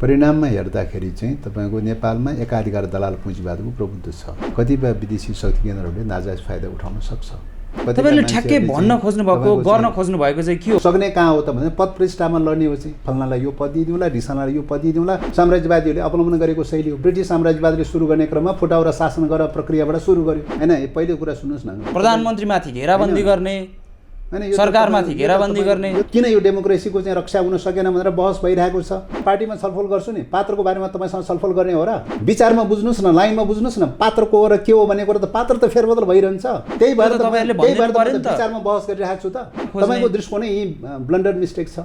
परिणाममा हेर्दाखेरि चाहिँ तपाईको नेपालमा एकाधिकार दलाल पुँजीवादको प्रभुत्व छ। कतिपय विदेशी शक्ति केन्द्रहरूले नाजायज फाइदा उठाउन सक्छ। तपाईले ठ्याक्कै भन्न खोज्नु भएको गर्न खोज्नु भएको चाहिँ के हो? सक्ने कहाँ हो त भने पद प्रतिष्ठामा लड्ने हो चाहिँ फल्नालाई यो पद दिदिउँला, ढिसानालाई यो पद दिदिउँला। साम्राज्यवादीहरूले अवलम्बन गरेको शैली हो। ब्रिटिस साम्राज्यवादीले सुरु गर्ने क्रममा फुटाउ र शासन गर प्रक्रियाबाट सुरु गर्यो हैन। पहिलो कुरा सुन्नुस् न, प्रधानमन्त्रीमाथि घेराबन्दी गर्ने, सरकारमाथि घेराबन्दी गर्ने, किन यो डेमोक्रेसीको चाहिँ रक्षा हुन सकेन भनेर बहस भइरहेको छ। पार्टीमा छलफल गर्छु नि, पात्रको बारेमा तपाईसँग छलफल गर्ने हो र? विचारमा बुझ्नुस् न, लाइनमा बुझ्नुस् न, पात्रको हो र के हो भन्ने कुरा त पात्र त फेरबदल भइरहन्छ। त्यही भएर तपाईहरुले भन्नु पर्यो नि त। विचारमा बहस गरिरहेको छु त। तपाईको दृष्टिकोण यही ब्लन्डर मिस्टेक छ।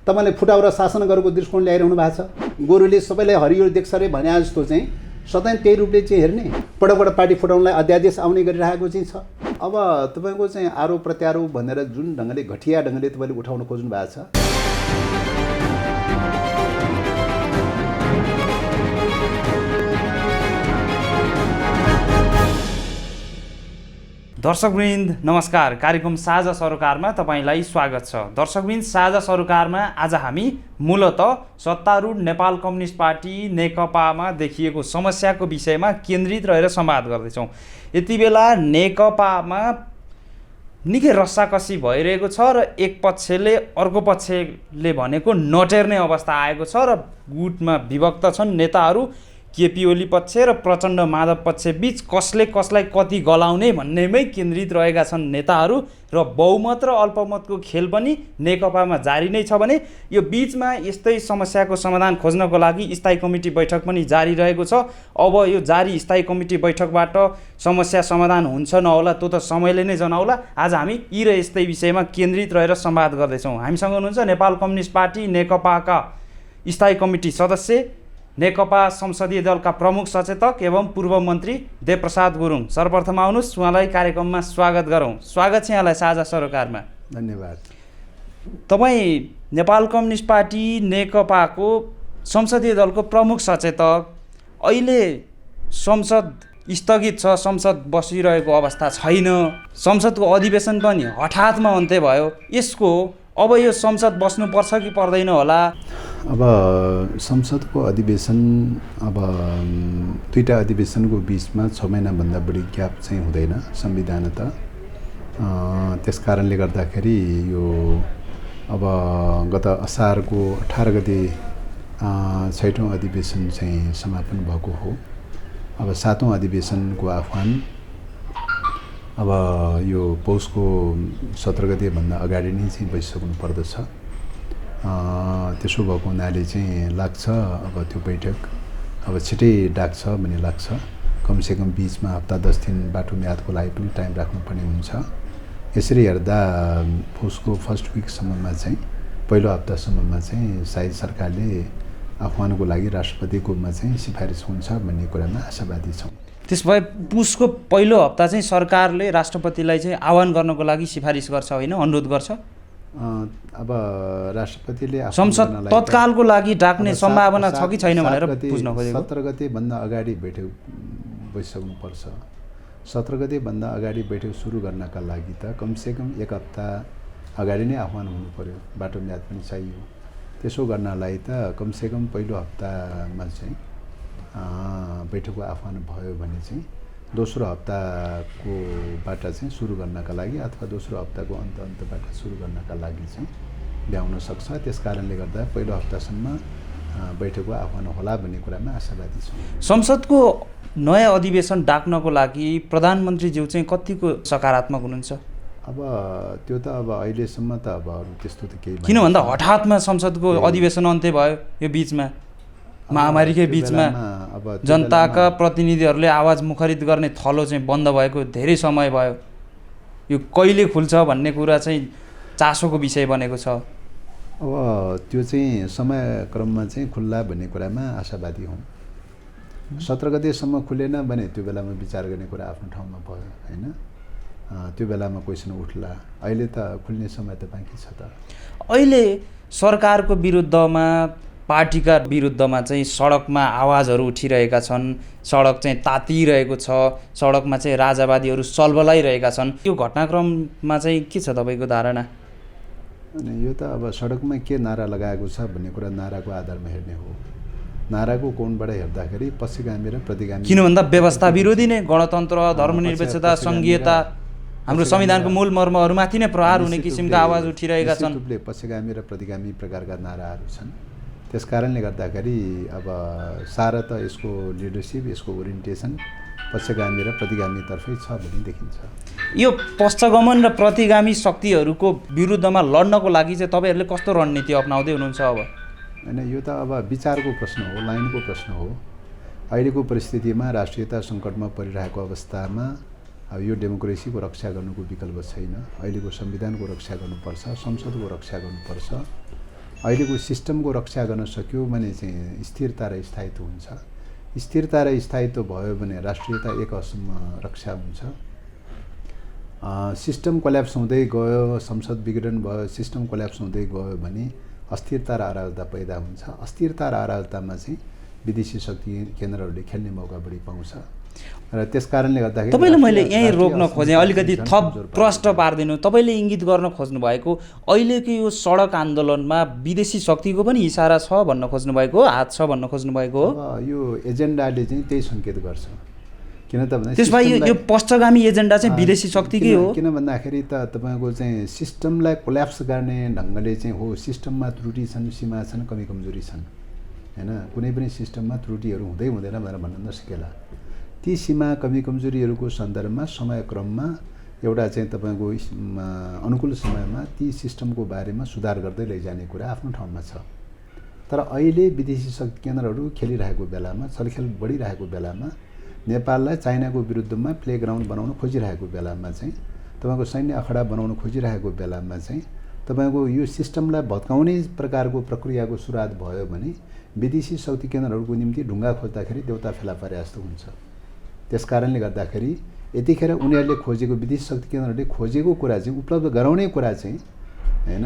तपाईले फुटाउ र शासन गरेको दृष्टिकोण ल्याइरहनु भएको छ। गोरुले सबैलाई हरियो देख्छ रे भने जस्तो चाहिँ सधैँ त्यही रूपले चाहिँ हेर्ने, पटकपटक पार्टी फुटाउनलाई अध्यादेश आउने गरिरहेको चाहिँ छ। अब तपाईको चाहिँ आरोप प्रत्यारोप भनेर जुन ढङ्गले घटिया ढङ्गले तपाईले उठाउन खोज्नु भएको छ। दर्शकवृन्द नमस्कार, कार्यक्रम साझा सरोकारमा तपाईलाई स्वागत छ। दर्शकवृन्द, साझा सरोकारमा आज हामी मूलतः सत्तारूढ नेपाल कम्युनिस्ट पार्टी नेकपामा देखिएको समस्याको विषयमा केन्द्रित रहेर संवाद गर्दैछौँ। यति बेला नेकपामा निकै रस्साकसी भइरहेको छ र एक पक्षले अर्को पक्षले भनेको नटेर्ने अवस्था आएको छ र गुटमा विभक्त छन् नेताहरू। केपी ओली पक्ष र प्रचण्ड माधव पक्ष बीच कसले कसलाई कति गलाउने भन्नेमै केन्द्रित रहेका छन् नेताहरू र बहुमत र अल्पमतको खेल पनि नेकपामा जारी नै छ भने यो बीचमा यस्तै समस्याको समाधान खोज्नको लागि स्थायी कमिटी बैठक पनि जारी रहेको छ। अब यो जारी स्थायी कमिटी बैठकबाट समस्या समाधान हुन्छ नहोला त्यो त समयले नै जनाउला। आज हामी यी र यस्तै विषयमा केन्द्रित रहेर संवाद गर्दैछौँ। हामीसँग हुनुहुन्छ नेपाल कम्युनिस्ट पार्टी नेकपाका स्थायी कमिटी सदस्य, नेकपा संसदीय दलका प्रमुख सचेतक एवं पूर्व मन्त्री देवप्रसाद गुरुङ। सर्वप्रथम आउनुहोस्, उहाँलाई कार्यक्रममा स्वागत गरौँ। स्वागत छ यहाँलाई साझा सरोकारमा। धन्यवाद। तपाईँ नेपाल कम्युनिस्ट पार्टी नेकपाको संसदीय दलको प्रमुख सचेतक। अहिले संसद स्थगित छ, संसद बसिरहेको अवस्था छैन, संसदको अधिवेशन पनि हठातमा अन्त्य भयो। यसको अब यो संसद बस्नुपर्छ कि पर्दैन होला? अब संसदको अधिवेशन अब दुईटा अधिवेशनको बिचमा 6 महिनाभन्दा बढी ग्याप चाहिँ हुँदैन संविधानत। त्यस कारणले गर्दाखेरि यो अब गत असारको 18 गते 6औं अधिवेशन चाहिँ समापन भएको हो। अब 7औं अधिवेशनको आह्वान अब यो पौषको 17 गतेभन्दा अगाडि नै चाहिँ बसिसक्नु पर्दछ। त्यसो भएको हुनाले चाहिँ लाग्छ अब त्यो बैठक अब छिटै डाक्छ भन्ने लाग्छ। कमसेकम बिचमा हप्ता 10 दिन बाटो म्यादको लागि पनि टाइम राख्नुपर्ने हुन्छ। यसरी हेर्दा पौषको फर्स्ट विकसम्ममा चाहिँ पहिलो हप्तासम्ममा चाहिँ सायद सरकारले आह्वानको लागि राष्ट्रपतिकोमा चाहिँ सिफारिस हुन्छ भन्ने कुरामा आशावादी छौँ। त्यसभए पुसको पहिलो हप्ता चाहिँ सरकारले राष्ट्रपतिलाई चाहिँ आह्वान गर्नको लागि सिफारिस गर्छ होइन, अनुरोध गर्छ? अब राष्ट्रपतिले संसद तत्कालको लागि डाक्ने सम्भावना छ कि छैन भनेर बुझ्न खोजेको। 17 गतेभन्दा अगाडि बैठक बसिसक्नुपर्छ। 17 गतेभन्दा अगाडि बैठक सुरु गर्नका लागि त कमसेकम 1 हप्ता अगाडि नै आह्वान हुनु पर्यो, बाटो म्याद पनि चाहियो। त्यसो गर्नलाई त कमसेकम पहिलो हप्तामा चाहिँ बैठकको आह्वान भयो भने चाहिँ दोस्रो हप्ताको बाट चाहिँ सुरु गर्नका लागि अथवा दोस्रो हप्ताको अन्तबाट सुरु गर्नका लागि चाहिँ भ्याउन सक्छ। त्यस कारणले गर्दा पहिलो हप्तासम्म बैठकको आह्वान होला भन्ने कुरामा आशावादी छौँ। संसदको नयाँ अधिवेशन डाक्नको लागि प्रधानमन्त्रीज्यू चाहिँ कतिको सकारात्मक हुनुहुन्छ? अब त्यो त अब अहिलेसम्म त अब अरू त्यस्तो त केही, किन भन्दा हठातमा संसदको अधिवेशन अन्त्य भयो। यो बिचमा महामारीकै बिचमा जनताका प्रतिनिधिहरूले आवाज मुखरित गर्ने थलो चाहिँ बन्द भएको धेरै समय भयो। यो कहिले खुल्छ भन्ने कुरा चाहिँ चासोको विषय बनेको छ। अब त्यो चाहिँ समयक्रममा चाहिँ खुल्ला भन्ने कुरामा आशावादी हौँ। 17 गतेसम्म खुलेन भने त्यो बेलामा विचार गर्ने कुरा आफ्नो ठाउँमा भयो होइन। त्यो बेलामा क्वेसन उठ्ला। अहिले त खुल्ने समय त बाँकी छ त। अहिले सरकारको विरुद्धमा, पार्टीका विरुद्धमा चाहिँ सडकमा आवाजहरू उठिरहेका छन्, सडक चाहिँ तातिरहेको छ, सडकमा चाहिँ राजावादीहरू सलबलाइरहेका छन्। यो घटनाक्रममा चाहिँ के छ तपाईँको धारणा? अनि यो त अब सडकमा के नारा लगाएको छ भन्ने कुरा नाराको आधारमा हेर्ने हो। नाराको कोणबाट हेर्दाखेरि पक्षगामी र प्रतिगामी, किन भन्दा व्यवस्था विरोधी नै गणतन्त्र, धर्मनिरपेक्षता, सङ्घीयता, हाम्रो संविधानको मूल मर्महरूमाथि नै प्रहार हुने किसिमका आवाज उठिरहेका छन्। निश्चित रूपले पक्षगामी र प्रतिगामी प्रकारका नाराहरू छन्। त्यस कारणले गर्दाखेरि अब सारा त यसको लिडरसिप, यसको ओरिएन्टेसन पक्षगामी र प्रतिगामीतर्फै छ भन्ने देखिन्छ। यो पक्षगमन र प्रतिगामी शक्तिहरूको विरुद्धमा लड्नको लागि चाहिँ तपाईँहरूले कस्तो रणनीति अपनाउँदै हुनुहुन्छ अब? होइन, यो त अब विचारको प्रश्न हो, लाइनको प्रश्न हो। अहिलेको परिस्थितिमा राष्ट्रियता सङ्कटमा परिरहेको अवस्थामा अब यो डेमोक्रेसीको रक्षा गर्नुको विकल्प छैन। अहिलेको संविधानको रक्षा गर्नुपर्छ, संसदको रक्षा गर्नुपर्छ। अहिलेको सिस्टमको रक्षा गर्न सक्यो भने चाहिँ स्थिरता र स्थायित्व हुन्छ। स्थिरता र स्थायित्व भयो भने राष्ट्रियता एक हदसम्म रक्षा हुन्छ। सिस्टम कोल्याप्स हुँदै गयो, संसद विघटन भयो, सिस्टम कोल्याप्स हुँदै गयो भने अस्थिरता र अराजकता पैदा हुन्छ। अस्थिरता र अराजकतामा चाहिँ विदेशी शक्ति केन्द्रहरूले खेल्ने मौका बढी पाउँछ र त्यस कारणले गर्दाखेरि तपाईँले मैले यहीँ रोक्न खोजेँ, अलिकति थप प्रष्ट पारिदिनु। तपाईँले इङ्गित गर्न खोज्नु भएको अहिलेको यो सडक आन्दोलनमा विदेशी शक्तिको पनि इसारा छ भन्न खोज्नु भएको हो, हात छ भन्न खोज्नु भएको हो? अब यो एजेन्डाले चाहिँ त्यही सङ्केत गर्छ। किन त भन्दा त्यसमा यो पक्षगामी एजेन्डा चाहिँ विदेशी शक्तिकै हो। किन भन्दाखेरि त तपाईँको चाहिँ सिस्टमलाई कोल्याप्स गर्ने ढङ्गले चाहिँ हो, सिस्टममा त्रुटि छन्, सीमा छन्, कमी कमजोरी छन्, होइन? कुनै पनि सिस्टममा त्रुटिहरू हुँदै हुँदैन भनेर भन्न नसकेला। ती सीमा कमी कमजोरीहरूको सन्दर्भमा समयक्रममा एउटा चाहिँ तपाईँको अनुकूल समयमा ती सिस्टमको बारेमा सुधार गर्दै लैजाने कुरा आफ्नो ठाउँमा छ। तर अहिले विदेशी शक्ति केन्द्रहरू खेलिरहेको बेलामा, छलखेल बढिरहेको बेलामा, नेपाललाई चाइनाको विरुद्धमा प्लेग्राउन्ड बनाउन खोजिरहेको बेलामा चाहिँ, तपाईँको सैन्य अखडा बनाउन खोजिरहेको बेलामा चाहिँ तपाईँको यो सिस्टमलाई भत्काउने प्रकारको प्रक्रियाको सुरुवात भयो भने विदेशी शक्ति केन्द्रहरूको निम्ति ढुङ्गा खोज्दाखेरि देउता फेला पारे जस्तो हुन्छ। त्यस कारणले गर्दाखेरि यतिखेर उनीहरूले खोजेको, विदेशी शक्ति केन्द्रहरूले खोजेको कुरा चाहिँ उपलब्ध गराउने कुरा चाहिँ होइन,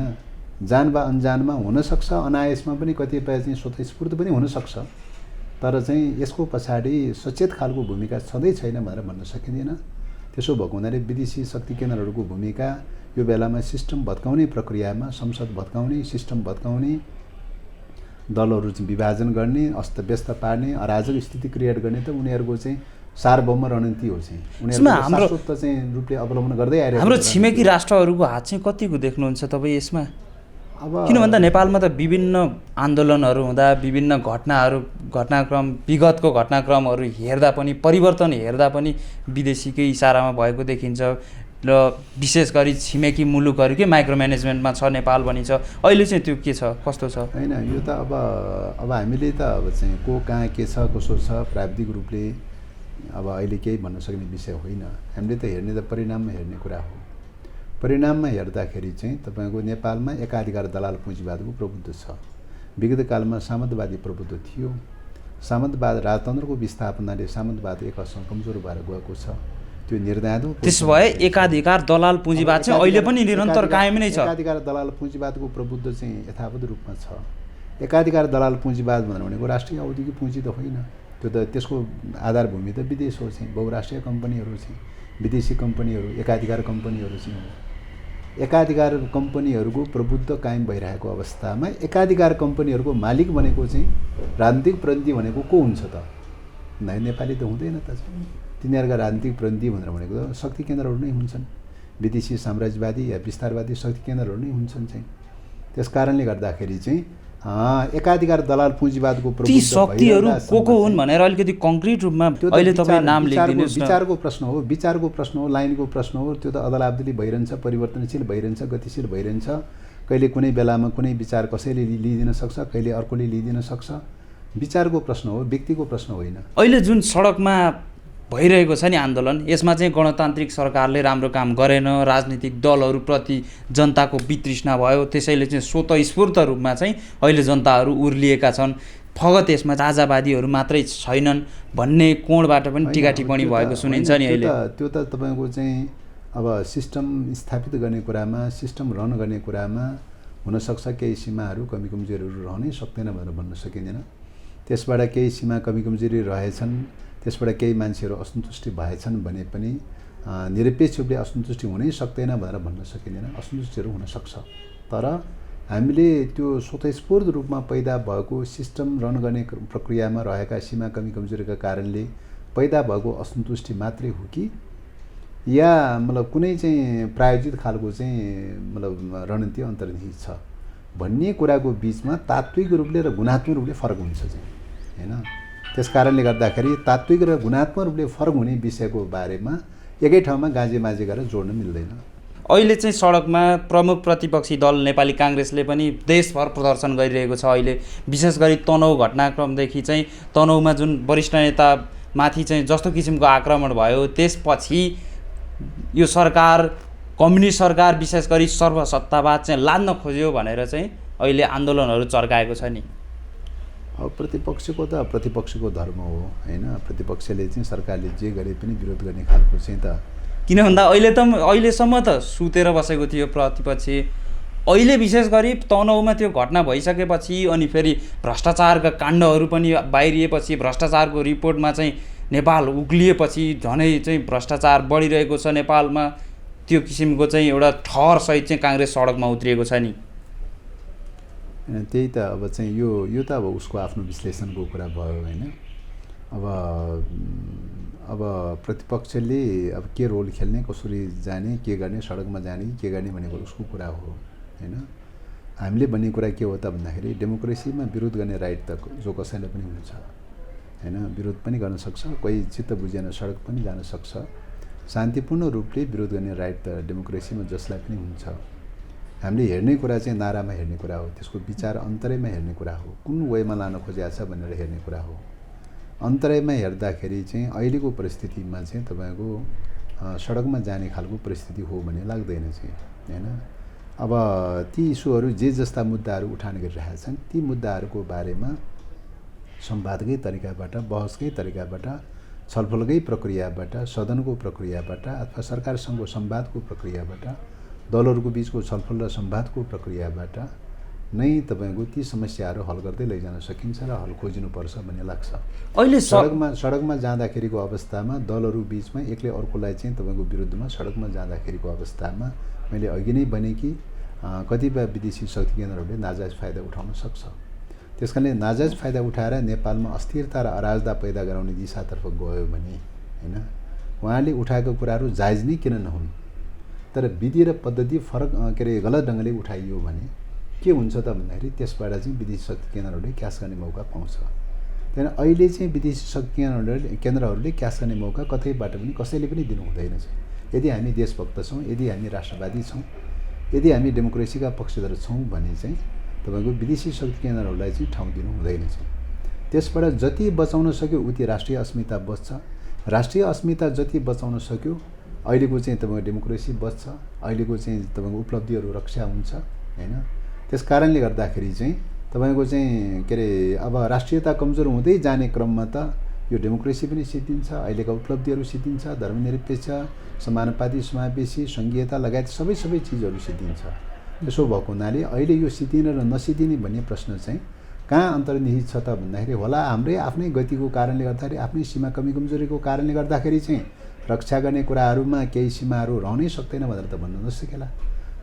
जान वा अनजानमा हुनसक्छ, अनायासमा पनि कतिपय चाहिँ स्वतःस्फूर्त पनि हुनसक्छ। तर चाहिँ यसको पछाडि सचेत खालको भूमिका छँदै छैन भनेर भन्न सकिँदैन। त्यसो भएको हुनाले विदेशी शक्ति केन्द्रहरूको भूमिका यो बेलामा सिस्टम भत्काउने प्रक्रियामा, संसद भत्काउने, सिस्टम भत्काउने, दलहरू चाहिँ विभाजन गर्ने, अस्तव्यस्त पार्ने, अराजक स्थिति क्रिएट गर्ने त उनीहरूको चाहिँ सार्वभौम रणनीति हो। चाहिँ उनीहरूले शाश्वत चाहिँ रूपले अवलम्बन गर्दै आइरहेको। हाम्रो छिमेकी राष्ट्रहरूको हात चाहिँ कतिको देख्नुहुन्छ तपाईँ यसमा? अब किन भन्दा नेपालमा त विभिन्न आन्दोलनहरू हुँदा, विभिन्न घटनाक्रम, विगतको घटनाक्रमहरू हेर्दा पनि, परिवर्तन हेर्दा पनि विदेशीकै इसारामा भएको देखिन्छ र विशेष गरी छिमेकी मुलुकहरूकै माइक्रो म्यानेजमेन्टमा छ नेपाल भनिन्छ। अहिले चाहिँ त्यो के छ, कस्तो छ? होइन, यो त अब हामीले त अब चाहिँ को कहाँ के छ, कसो छ, प्राविधिक रूपले अब अहिले केही भन्न सक्ने विषय होइन। हामीले त हेर्ने त परिणाममा हेर्ने कुरा हो। परिणाममा हेर्दाखेरि चाहिँ तपाईँको नेपालमा एकाधिकार दलाल पुँजीवादको प्रभुत्व छ। विगत कालमा सामन्तवादी प्रभुत्व थियो। सामन्तवाद राजतन्त्रको विस्थापनाले सामन्तवाद एक हदसम्म कमजोर भएर गएको छ। त्यो निर्धारित हो। त्यसो भए एकाधिकार दलाल पुँजीवाद चाहिँ अहिले पनि निरन्तर कायम नै छ। एकाधिकार दलाल पुँजीवादको प्रभुत्व चाहिँ यथावत रूपमा छ। एकाधिकार दलाल पुँजीवाद भनेको राष्ट्रिय अवधिको पुँजी त होइन। त्यो त त्यसको आधारभूमि त विदेश हो। चाहिँ बहुराष्ट्रिय कम्पनीहरू चाहिँ, विदेशी कम्पनीहरू, एकाधिकार कम्पनीहरू चाहिँ हो। एकाधिकार कम्पनीहरूको प्रभुत्व कायम भइरहेको अवस्थामा एकाधिकार कम्पनीहरूको मालिक भनेको चाहिँ राजनीतिक प्रतिनिधि भनेको को हुन्छ त? नेपाली त हुँदैन त। तिनीहरूका राजनीतिक प्रतिनिधि भनेको त शक्ति केन्द्रहरू नै हुन्छन्। विदेशी साम्राज्यवादी या विस्तारवादी शक्ति केन्द्रहरू नै हुन्छन्। चाहिँ त्यस कारणले गर्दाखेरि चाहिँ एकाधिकार दलाल पुँजीवादको ती शक्तिहरू को हुन् भनेर अलिकति कङ्क्रिट रूपमा अहिले तपाईँ नाम लेखिदिनुहोस् न। विचारको प्रश्न हो, विचारको प्रश्न हो, लाइनको प्रश्न हो। त्यो त अदलाबदली भइरहन्छ, परिवर्तनशील भइरहन्छ, गतिशील भइरहन्छ। कहिले कुनै बेलामा कुनै विचार कसैले लिइदिन सक्छ, कहिले अर्कोले लिइदिन सक्छ। विचारको प्रश्न हो, व्यक्तिको प्रश्न होइन। अहिले जुन सडकमा भइरहेको छ नि आन्दोलन, यसमा चाहिँ गणतान्त्रिक सरकारले राम्रो काम गरेन, राजनीतिक दलहरूप्रति जनताको वितृष्णा भयो, त्यसैले चाहिँ स्वतःस्फूर्त रूपमा चाहिँ अहिले जनताहरू उर्लिएका छन्, फगत यसमा राजावादीहरू मात्रै छैनन् भन्ने कोणबाट पनि टिका टिप्पणी भएको सुनिन्छ नि अहिले। त्यो त तपाईँको चाहिँ अब सिस्टम स्थापित गर्ने कुरामा, सिस्टम रन गर्ने कुरामा हुनसक्छ केही सीमाहरू, कमी कमजोरीहरू रहनै सक्दैन भनेर भन्न सकिँदैन। त्यसबाट केही सीमा कमी कमजोरी रहेछन्, त्यसबाट केही मान्छेहरू असन्तुष्टि भएछन् भने पनि निरपेक्ष रूपले असन्तुष्टि हुनै सक्दैन भनेर भन्न सकिँदैन। असन्तुष्टिहरू हुनसक्छ, तर हामीले त्यो स्वतःस्फूर्त रूपमा पैदा भएको सिस्टम रन गर्ने प्रक्रियामा रहेका सीमा कमी कमजोरीका कारणले पैदा भएको असन्तुष्टि मात्रै हो कि या मतलब कुनै चाहिँ प्रायोजित खालको चाहिँ मतलब रणनीति अन्तर्निहित छ भन्ने कुराको बिचमा तात्विक रूपले र गुणात्मक रूपले फरक हुन्छ चाहिँ हैन। त्यस कारणले गर्दाखेरि तात्विक र गुणात्मक रूपले फरक हुने विषयको बारेमा एकै ठाउँमा गाँजेमाझे गरेर जोड्न मिल्दैन। अहिले चाहिँ सडकमा प्रमुख प्रतिपक्षी दल नेपाली काङ्ग्रेसले पनि देशभर प्रदर्शन गरिरहेको छ। अहिले विशेष गरी तनहुँ घटनाक्रमदेखि चाहिँ तनहुँमा जुन वरिष्ठ नेतामाथि चाहिँ जस्तो किसिमको आक्रमण भयो त्यसपछि यो सरकार कम्युनिस्ट सरकार विशेष गरी सर्वसत्तावाद चाहिँ लान्न खोज्यो भनेर चाहिँ अहिले आन्दोलनहरू चर्काएको छ नि। अब प्रतिपक्षको त प्रतिपक्षको धर्म हो हैन। प्रतिपक्षले चाहिँ सरकारले जे गरे पनि विरोध गर्ने खालको चाहिँ त किन भन्दा अहिलेसम्म त सुतेर बसेको थियो प्रतिपक्ष। अहिले विशेष गरी तनहुँमा त्यो घटना भइसकेपछि अनि फेरि भ्रष्टाचारका काण्डहरू पनि बाहिरिएपछि भ्रष्टाचारको रिपोर्टमा चाहिँ नेपाल उक्लिएपछि झनै चाहिँ भ्रष्टाचार बढिरहेको छ नेपालमा, त्यो किसिमको चाहिँ एउटा ठहरसहित चाहिँ काङ्ग्रेस सडकमा उत्रिएको छ नि। त्यही त अब चाहिँ यो त अब उसको आफ्नो विश्लेषणको कुरा भयो हैन। अब प्रतिपक्षले अब के रोल खेल्ने, कसरी जाने, के गर्ने, सडकमा जाने कि के गर्ने भनेको उसको कुरा हो हैन। हामीले भन्ने कुरा के हो त भन्दाखेरि डेमोक्रेसीमा विरोध गर्ने राइट त जो कसैलाई पनि हुन्छ हैन। विरोध पनि गर्न सक्छ, कोही चित्त बुझेन सडक पनि जान सक्छ। शान्तिपूर्ण रूपले विरोध गर्ने राइट त डेमोक्रेसीमा जसलाई पनि हुन्छ। हामीले हेर्ने कुरा चाहिँ नारामा हेर्ने कुरा हो, त्यसको विचार अन्तरैमा हेर्ने कुरा हो, कुन वेमा लान खोजेको छ भनेर हेर्ने कुरा हो। अन्तरैमा हेर्दाखेरि चाहिँ अहिलेको परिस्थितिमा चाहिँ तपाईँको सडकमा जाने खालको परिस्थिति हो भन्ने लाग्दैन चाहिँ हैन। अब ती इस्युहरू जे जस्ता मुद्दाहरू उठान गरिरहेका छन् ती मुद्दाहरूको बारेमा संवादकै तरिकाबाट, बहसकै तरिकाबाट, छलफलकै प्रक्रियाबाट, सदनको प्रक्रियाबाट अथवा सरकारसँगको संवादको प्रक्रियाबाट, दलहरूको बिचको छलफल र संवादको प्रक्रियाबाट नै तपाईँको ती समस्याहरू हल गर्दै लैजान सकिन्छ र हल खोजिनुपर्छ भन्ने लाग्छ। अहिले सडकमा जाँदाखेरिको अवस्थामा दलहरू बिचमा एकले अर्कोलाई चाहिँ तपाईँको विरुद्धमा सडकमा जाँदाखेरिको अवस्थामा मैले अघि नै भने कि कतिपय विदेशी शक्ति केन्द्रहरूले नाजायज फाइदा उठाउन सक्छ। त्यसकारणले नाजायज फाइदा उठाएर नेपालमा अस्थिरता र अराजकता पैदा गराउने दिशातर्फ गयो भने हैन उहाँले उठाएको कुराहरू जायज नै किन नहुन्, तर विधि र पद्धति फरक गलत ढङ्गले उठाइयो भने के हुन्छ त भन्दाखेरि त्यसबाट चाहिँ विदेशी शक्ति केन्द्रहरूले क्यास गर्ने मौका पाउँछ। त्यहाँदेखि अहिले चाहिँ विदेशी शक्ति केन्द्रहरूले क्यास गर्ने मौका कतैबाट पनि कसैले पनि दिनु हुँदैन चाहिँ। यदि हामी देशभक्त छौँ, यदि हामी राष्ट्रवादी छौँ, यदि हामी डेमोक्रेसीका पक्षधर छौँ भने चाहिँ तपाईँको विदेशी शक्ति केन्द्रहरूलाई चाहिँ ठाउँ दिनु हुँदैन चाहिँ। त्यसबाट जति बचाउन सक्यो उति राष्ट्रिय अस्मिता बच्छ, राष्ट्रिय अस्मिता जति बचाउन सक्यो अहिलेको चाहिँ तपाईँको डेमोक्रेसी बच्छ, अहिलेको चाहिँ तपाईँको उपलब्धिहरू रक्षा हुन्छ हैन। त्यस कारणले गर्दाखेरि चाहिँ तपाईँको चाहिँ के अरे अब राष्ट्रियता कमजोर हुँदै जाने क्रममा त यो डेमोक्रेसी पनि सिद्धिन्छ, अहिलेका उपलब्धिहरू सिद्धिन्छ, धर्मनिरपेक्ष, समानुपाती, समावेशी, सङ्घीयता लगायत सबै चिजहरू सिद्धिन्छ। त्यसो भएको हुनाले अहिले यो सिद्धिने र नसिद्धिने भन्ने प्रश्न चाहिँ कहाँ अन्तर्निहित छ त भन्दाखेरि होला हाम्रै आफ्नै गतिको कारणले गर्दाखेरि, आफ्नै सीमा कमी कमजोरीको कारणले गर्दाखेरि चाहिँ रक्षा गर्ने कुराहरूमा केही सीमाहरू रहनै सक्दैन भनेर त भन्न नसकेला।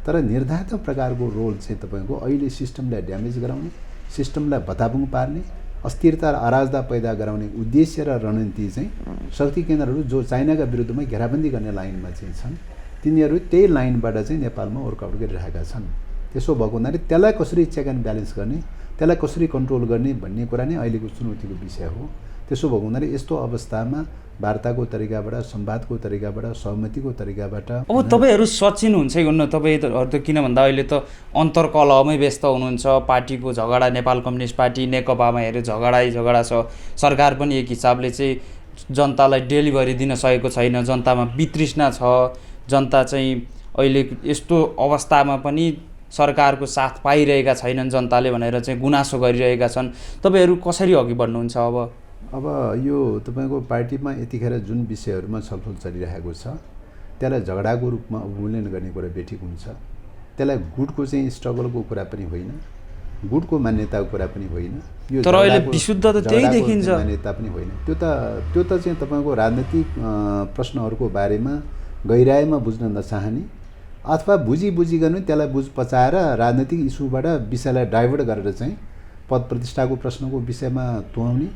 तर निर्धारित प्रकारको रोल चाहिँ तपाईँको अहिले सिस्टमलाई ड्यामेज गराउने, सिस्टमलाई भताभुङ पार्ने, अस्थिरता र अराजकता पैदा गराउने उद्देश्य र रणनीति चाहिँ शक्ति केन्द्रहरू जो चाइनाका विरुद्धमा घेराबन्दी गर्ने लाइनमा चाहिँ छन् तिनीहरू त्यही लाइनबाट चाहिँ नेपालमा वर्कआउट गरिरहेका छन्। त्यसो भएको हुनाले त्यसलाई कसरी चेक एन्ड ब्यालेन्स गर्ने, त्यसलाई कसरी कन्ट्रोल गर्ने भन्ने कुरा नै अहिलेको चुनौतीको विषय हो। त्यसो भएको हुनाले यस्तो अवस्थामा वार्ताको तरिकाबाट, संवादको तरिकाबाट, सहमतिको तरिकाबाट अब तपाईँहरू सचिन हुन्छ कि हुन्न? तपाईँहरू त किन भन्दा अहिले त अन्तर्कलहमै व्यस्त हुनुहुन्छ। पार्टीको झगडा, नेपाल कम्युनिस्ट पार्टी नेकपामा हेऱ्यो झगडा छ। सरकार पनि एक हिसाबले चाहिँ जनतालाई डेलिभरी दिन सकेको छैन, जनतामा वितृष्णा छ, जनता चाहिँ अहिले यस्तो अवस्थामा पनि सरकारको साथ पाइरहेका छैनन् जनताले भनेर चाहिँ गुनासो गरिरहेका छन्। तपाईँहरू कसरी अघि बढ्नुहुन्छ अब यो तपाईँको पार्टीमा यतिखेर जुन विषयहरूमा छलफल चलिरहेको छ त्यसलाई झगडाको रूपमा अवमूल्यन गर्ने कुरा बेठिक हुन्छ। त्यसलाई गुटको चाहिँ स्ट्रगलको कुरा पनि होइन, गुटको मान्यताको कुरा पनि होइन, यो तर अहिले विशुद्ध त त्यही देखिन्छ, मान्यता पनि होइन। त्यो त चाहिँ तपाईँको राजनीतिक प्रश्नहरूको बारेमा गहिराइमा बुझ्न नचाहने अथवा बुझिकन त्यसलाई बुझ पचाएर राजनैतिक इस्युबाट विषयलाई डाइभर्ट गरेर चाहिँ पद प्रतिष्ठाको प्रश्नको विषयमा तुहाउने,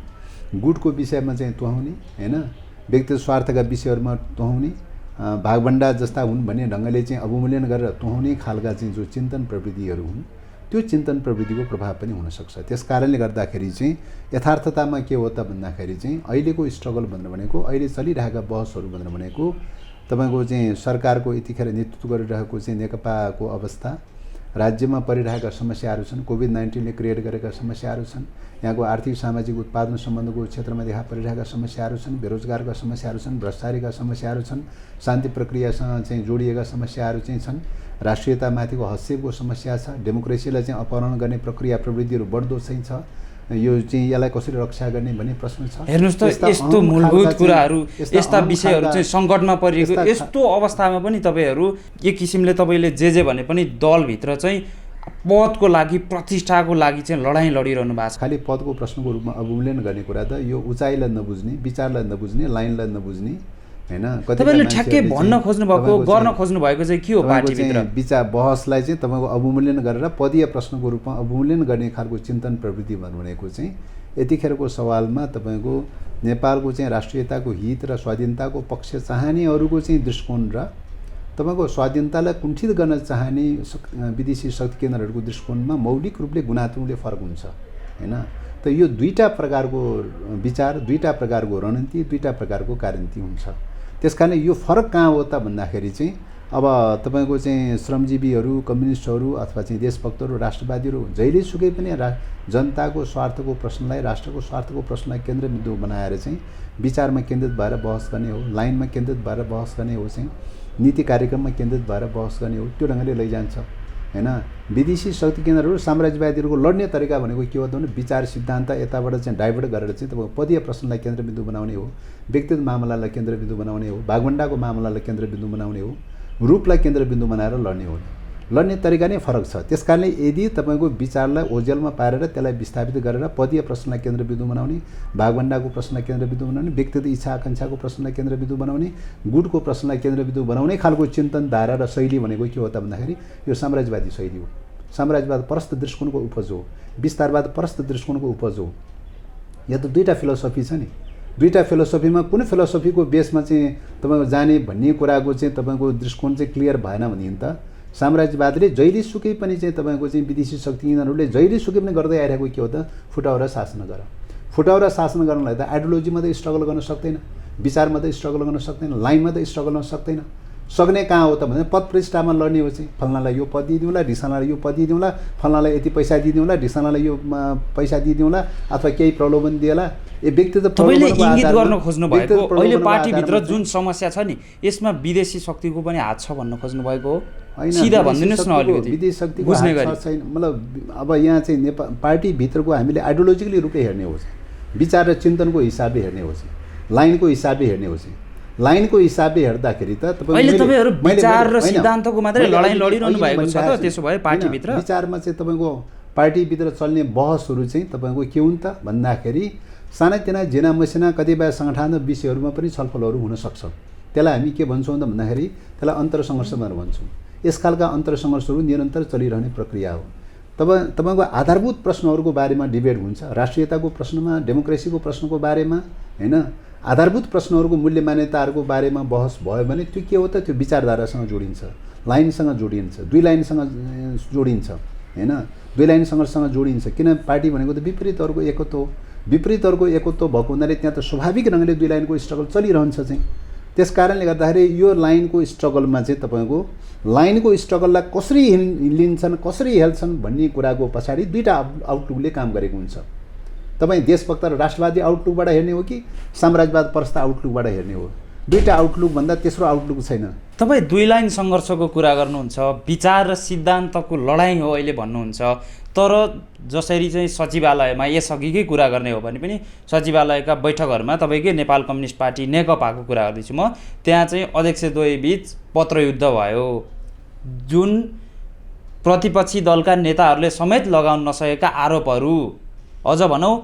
गुटको विषयमा चाहिँ तुहाउने, हैन, व्यक्तिगत स्वार्थका विषयहरूमा तुहाउने, भागभण्डा जस्ता हुन् भन्ने ढङ्गले चाहिँ अवमूल्यन गरेर तुहाउने खालका चाहिँ जो चिन्तन प्रवृत्तिहरू हुन् त्यो चिन्तन प्रवृत्तिको प्रभाव पनि हुनसक्छ। त्यस कारणले गर्दाखेरि चाहिँ यथार्थतामा के हो त भन्दाखेरि चाहिँ अहिलेको स्ट्रगल भनेर भनेको, अहिले चलिरहेका बहसहरू भनेर भनेको तपाईँको चाहिँ सरकारको यतिखेर नेतृत्व गरिरहेको चाहिँ नेकपाको अवस्था, राज्यमा परिरहेका समस्याहरू छन्, कोभिड-19ले क्रिएट गरेका समस्याहरू छन्, यहाँको आर्थिक सामाजिक उत्पादन सम्बन्धको क्षेत्रमा देखा परिरहेका समस्याहरू छन्, बेरोजगारका समस्याहरू छन्, भ्रष्टाचारीका समस्याहरू छन्, शान्ति प्रक्रियासँग चाहिँ जोडिएका समस्याहरू चाहिँ छन्, राष्ट्रियतामाथिको हस्तक्षेपको समस्या छ, डेमोक्रेसीलाई चाहिँ अपहरण गर्ने प्रक्रिया प्रवृत्तिहरू बढ्दो चाहिँ छ, यो चाहिँ यसलाई कसरी रक्षा गर्ने भन्ने प्रश्न छ। हेर्नुस् त यस्तो मूलभूत कुराहरू, यस्ता विषयहरू चाहिँ सङ्कटमा परिएको यस्तो अवस्थामा पनि तपाईँहरू एक किसिमले तपाईँले जे भने पनि दलभित्र चाहिँ पदको लागि, प्रतिष्ठाको लागि चाहिँ लडाइँ लडिरहनु भएको छ। खालि पदको प्रश्नको रूपमा अवमूल्यन गर्ने कुरा त यो उचाइलाई नबुझ्ने, विचारलाई नबुझ्ने, लाइनलाई नबुझ्ने, हैन, तपाईले ठ्याक्कै भन्न खोज्नु भएको, गर्न खोज्नु भएको चाहिँ के हो पार्टीभित्र? विचार बहसलाई चाहिँ तपाईँको अवमूल्यन गरेर पदीय प्रश्नको रूपमा अवमूल्यन गर्ने खालको चिन्तन प्रवृत्ति भनेको चाहिँ यतिखेरको सवालमा तपाईँको नेपालको चाहिँ राष्ट्रियताको हित र स्वाधीनताको पक्ष चाहनेहरूको चाहिँ दृष्टिकोण र तपाईँको स्वाधीनतालाई कुण्ठित गर्न चाहने विदेशी शक्ति केन्द्रहरूको दृष्टिकोणमा मौलिक रूपले गुणात्मक रूपले फरक हुन्छ, हैन। त यो दुईटा प्रकारको विचार, दुईटा प्रकारको रणनीति, दुईटा प्रकारको कार्यनीति हुन्छ। त्यसकारण यो फरक कहाँ हो त भन्दाखेरि चाहिँ अब तपाईँको चाहिँ श्रमजीवीहरू, कम्युनिस्टहरू अथवा चाहिँ देशभक्तहरू, राष्ट्रवादीहरू जहिलेसुकै पनि जनताको स्वार्थको प्रश्नलाई, राष्ट्रको स्वार्थको प्रश्नलाई केन्द्रबिन्दु बनाएर चाहिँ विचारमा केन्द्रित भएर बहस गर्ने हो, लाइनमा केन्द्रित भएर बहस गर्ने हो, चाहिँ नीति कार्यक्रममा केन्द्रित भएर बहस गर्ने हो, त्यो ढङ्गले लैजान्छ, हैन। विदेशी शक्ति केन्द्रहरू, साम्राज्यवादीहरूको लड्ने तरिका भनेको के हो त भने विचार सिद्धान्त यताबाट चाहिँ डाइभर्ट गरेर चाहिँ तपाईँको पदीय प्रश्नलाई केन्द्रबिन्दु बनाउने हो, व्यक्तिगत मामलालाई केन्द्रबिन्दु बनाउने हो, भागभण्डाको मामलालाई केन्द्रबिन्दु बनाउने हो, रूपलाई केन्द्रबिन्दु बनाएर लड्ने हो। लड्ने तरिका नै फरक छ। त्यसकारणले यदि तपाईँको विचारलाई ओझेलमा पारेर त्यसलाई विस्थापित गरेर पदीय प्रश्नलाई केन्द्रबिन्दु बनाउने, भागभण्डाको प्रश्नलाई केन्द्रबिन्दु बनाउने, व्यक्तिगत इच्छा आकाङ्क्षाको प्रश्नलाई केन्द्रबिन्दु बनाउने, गुटको प्रश्नलाई केन्द्रबिन्दु बनाउने खालको चिन्तन धारा र शैली भनेको के हो त भन्दाखेरि यो साम्राज्यवादी शैली हो। साम्राज्यवाद परस्त दृष्टिकोणको उपज हो, विस्तारवाद परस्त दृष्टिकोणको उपज हो। यहाँ त दुईवटा फिलोसफी छ नि, दुईवटा फिलोसफीमा कुन फिलोसफीको बेसमा चाहिँ तपाईँको जाने भन्ने कुराको चाहिँ तपाईँको दृष्टिकोण चाहिँ क्लियर भएन भनेदेखि त साम्राज्यवादले जहिलेसुकै पनि चाहिँ तपाईँको चाहिँ विदेशी शक्ति केन्द्रहरूले जहिलेसुकै पनि गर्दै आइरहेको के हो त फुटाउरा शासन गर। फुटाउरा शासन गर्नलाई त आइडियोलोजीमा त स्ट्रगल गर्न सक्दैन, विचारमा त स्ट्रगल गर्न सक्दैन, लाइनमा त स्ट्रगल गर्न सक्दैन। सक्ने कहाँ हो त भने पद प्रतिष्ठामा लड्ने हो चाहिँ फल्नालाई यो पद दिइदिउँला, ढिसानालाई यो पद दिइदिउँला, फल्नालाई यति पैसा दिइदिउँला, ढिसानालाई यो पैसा दिइदिउँला अथवा केही प्रलोभन दिएला। ए व्यक्ति त तपाईँले इङ्गित गर्न खोज्नु भएको अहिले पार्टीभित्र जुन समस्या छ नि यसमा विदेशी शक्तिको पनि हात छ भन्न खोज्नु भएको हो? सिधा भनिदिनुहोस् न अलिकति। विदेशी शक्तिको हात छैन मतलब अब यहाँ चाहिँ नेपाल पार्टीभित्रको हामीले आइडियोलोजिकली रूपले हेर्ने हो, विचार र चिन्तनको हिसाबले हेर्ने हो, लाइनको हिसाबले हेर्ने हो। लाइनको हिसाबले हेर्दाखेरि त तपाईँहरू विचार र सिद्धान्तको मात्रै लडाइँ लडिरहनु भएको छ त? त्यसो भए पार्टीभित्र विचारमा चाहिँ तपाईँको पार्टीभित्र चल्ने बहसहरू चाहिँ तपाईँको के हुन् त भन्दाखेरि सानातिना झिना मसिना कतिपय सङ्गठन विषयहरूमा पनि छलफलहरू हुनसक्छ। त्यसलाई हामी के भन्छौँ त भन्दाखेरि त्यसलाई अन्तरसङ्घर्ष भनेर भन्छौँ। यस खालका अन्तरसङ्घर्षहरू निरन्तर चलिरहने प्रक्रिया हो। तपाईँको आधारभूत प्रश्नहरूको बारेमा डिबेट हुन्छ, राष्ट्रियताको प्रश्नमा, डेमोक्रेसीको प्रश्नको बारेमा, हैन, आधारभूत प्रश्नहरूको मूल्य मान्यताहरूको बारेमा बहस भयो भने त्यो के हो त त्यो विचारधारासँग जोडिन्छ, लाइनसँग जोडिन्छ, दुई लाइनसँग जोडिन्छ, हैन, दुई लाइन सङ्घर्षसँग जोडिन्छ। किन पार्टी भनेको त विपरीतहरूको एकत्व हो। विपरीतहरूको एकत्व भएको हुनाले त्यहाँ त स्वाभाविक ढङ्गले दुई लाइनको स्ट्रगल चलिरहन्छ चाहिँ। त्यस कारणले गर्दाखेरि यो लाइनको स्ट्रगलमा चाहिँ तपाईँको लाइनको स्ट्रगललाई कसरी लिन्छन्, कसरी हेल्छन् भन्ने कुराको पछाडि दुईवटा आउटलुकले काम गरेको हुन्छ। तपाईँ देशभक्त र राष्ट्रवादी आउटलुकबाट हेर्ने हो कि साम्राज्यवाद परस्त आउटलुकबाट हेर्ने हो? दुईवटा आउटलुक भन्दा तेस्रो आउटलुक छैन। तपाईँ दुई लाइन सङ्घर्षको कुरा गर्नुहुन्छ, विचार र सिद्धान्तको लडाइँ हो अहिले भन्नुहुन्छ। तर जसरी चाहिँ सचिवालयमा यसअघिकै कुरा गर्ने हो भने पनि सचिवालयका बैठकहरूमा तपाईँकै नेपाल कम्युनिस्ट पार्टी नेकपाको कुरा गर्दैछु म, त्यहाँ चाहिँ अध्यक्षद्वय बीच पत्रयुद्ध भयो, जुन प्रतिपक्षी दलका नेताहरूले समेत लगाउन नसकेका आरोपहरू, अझ भनौँ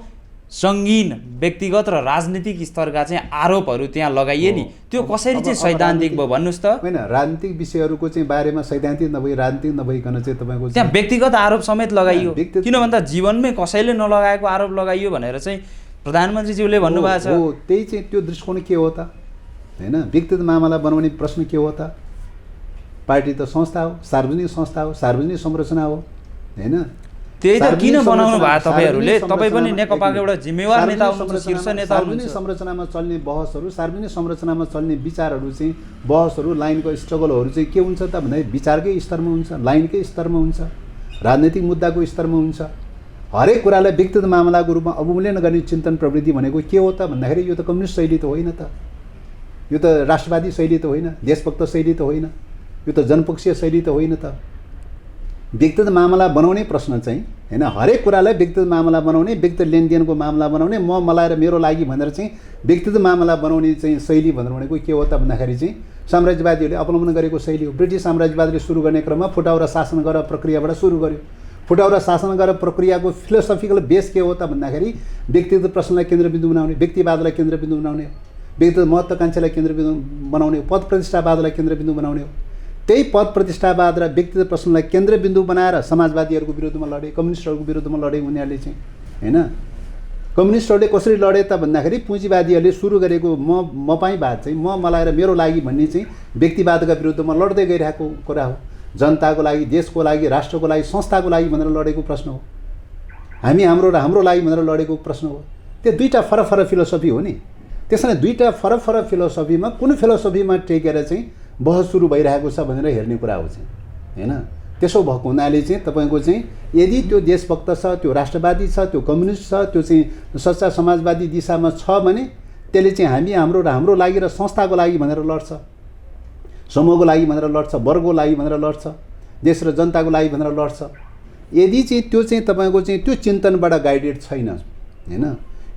सङ्गीन व्यक्तिगत र राजनीतिक स्तरका चाहिँ आरोपहरू त्यहाँ लगाइए नि, त्यो कसरी चाहिँ सैद्धान्तिक भयो भन्नुहोस् त? होइन, राजनीतिक विषयहरूको चाहिँ बारेमा सैद्धान्तिक नभई राजनीतिक नभइकन चाहिँ तपाईँको त्यहाँ व्यक्तिगत आरोप समेत लगाइयो। किन भन्दा जीवनमै कसैले नलगाएको आरोप लगाइयो भनेर चाहिँ प्रधानमन्त्रीज्यूले भन्नुभएको छ। हो, त्यही चाहिँ त्यो दृष्टिकोण के हो त? होइन, व्यक्तिगत मामला बनाउने प्रश्न के हो त? पार्टी त संस्था हो, सार्वजनिक संस्था हो, सार्वजनिक संरचना हो, होइन? त्यही त किन बनाउनु भयो तपाईँहरूले? तपाईँ पनि नेकपाको एउटा जिम्मेवार नेता हुनुहुन्छ, शीर्ष नेता हुनुहुन्छ। सार्वजनिक संरचनामा चल्ने बहसहरू, सार्वजनिक संरचनामा चल्ने विचारहरू चाहिँ बहसहरू, लाइनको स्ट्रगलहरू चाहिँ के हुन्छ त भन्दा विचारकै स्तरमा हुन्छ, लाइनकै स्तरमा हुन्छ, राजनैतिक मुद्दाको स्तरमा हुन्छ। हरेक कुरालाई व्यक्तिगत मामलाको रूपमा अवमूल्यन गर्ने चिन्तन प्रवृत्ति भनेको के हो त भन्दाखेरि यो त कम्युनिस्ट शैली त होइन त, यो त राष्ट्रवादी शैली त होइन, देशभक्त शैली त होइन, यो त जनपक्षीय शैली त होइन त। व्यक्तिगत मामला बनाउने प्रश्न चाहिँ होइन, हरेक कुरालाई व्यक्तिगत मामला बनाउने, व्यक्तिगत लेनदेनको मामला बनाउने, मलाई र मेरो लागि भनेर चाहिँ व्यक्तिगत मामला बनाउने चाहिँ शैली भनेको के हो त भन्दाखेरि चाहिँ साम्राज्यवादीहरूले अवलम्बन गरेको शैली हो। ब्रिटिस साम्राज्यवादले सुरु गर्ने क्रममा फुटाउरा शासन गर प्रक्रियाबाट सुरु गर्यो। फुटाउरा शासन गर प्रक्रियाको फिलोसफिकल बेस के हो त भन्दाखेरि व्यक्तिगत प्रश्नलाई केन्द्रबिन्दु बनाउने, व्यक्तिवादलाई केन्द्रबिन्दु बनाउने, व्यक्तिगत महत्त्वाकांक्षालाई केन्द्रबिन्दु बनाउने, पद प्रतिष्ठावादलाई केन्द्रबिन्दु बनाउने हो। त्यही पद प्रतिष्ठावाद र व्यक्तिगत प्रश्नलाई केन्द्रबिन्दु बनाएर समाजवादीहरूको विरुद्धमा लडे, कम्युनिस्टहरूको विरुद्धमा लडे उनीहरूले चाहिँ, होइन? कम्युनिस्टहरूले कसरी लडे त भन्दाखेरि पुँजीवादीहरूले सुरु गरेको मपाईवाद चाहिँ मलाई र मेरो लागि भन्ने चाहिँ व्यक्तिवादका विरुद्धमा लड्दै गइरहेको कुरा हो। जनताको लागि, देशको लागि, राष्ट्रको लागि, संस्थाको लागि भनेर लडेको प्रश्न हो। हामी हाम्रो र हाम्रो लागि भनेर लडेको प्रश्न हो। त्यो दुईवटा फरक फरक फिलोसफी हो नि। त्यसैले दुईवटा फरक फरक फिलोसफीमा कुन फिलोसफीमा टेकेर चाहिँ बहस सुरु भइरहेको छ भनेर हेर्ने कुरा हो चाहिँ, होइन? त्यसो भएको हुनाले चाहिँ तपाईँको चाहिँ यदि त्यो देशभक्त छ, त्यो राष्ट्रवादी छ, त्यो कम्युनिस्ट छ, त्यो चाहिँ सच्चा समाजवादी दिशामा छ भने त्यसले चाहिँ हाम्रो र हाम्रो लागि र संस्थाको लागि भनेर लड्छ, समूहको लागि भनेर लड्छ, वर्गको लागि भनेर लड्छ, देश र जनताको लागि भनेर लड्छ। यदि चाहिँ त्यो चाहिँ तपाईँको चाहिँ त्यो चिन्तनबाट गाइडेड छैन, होइन?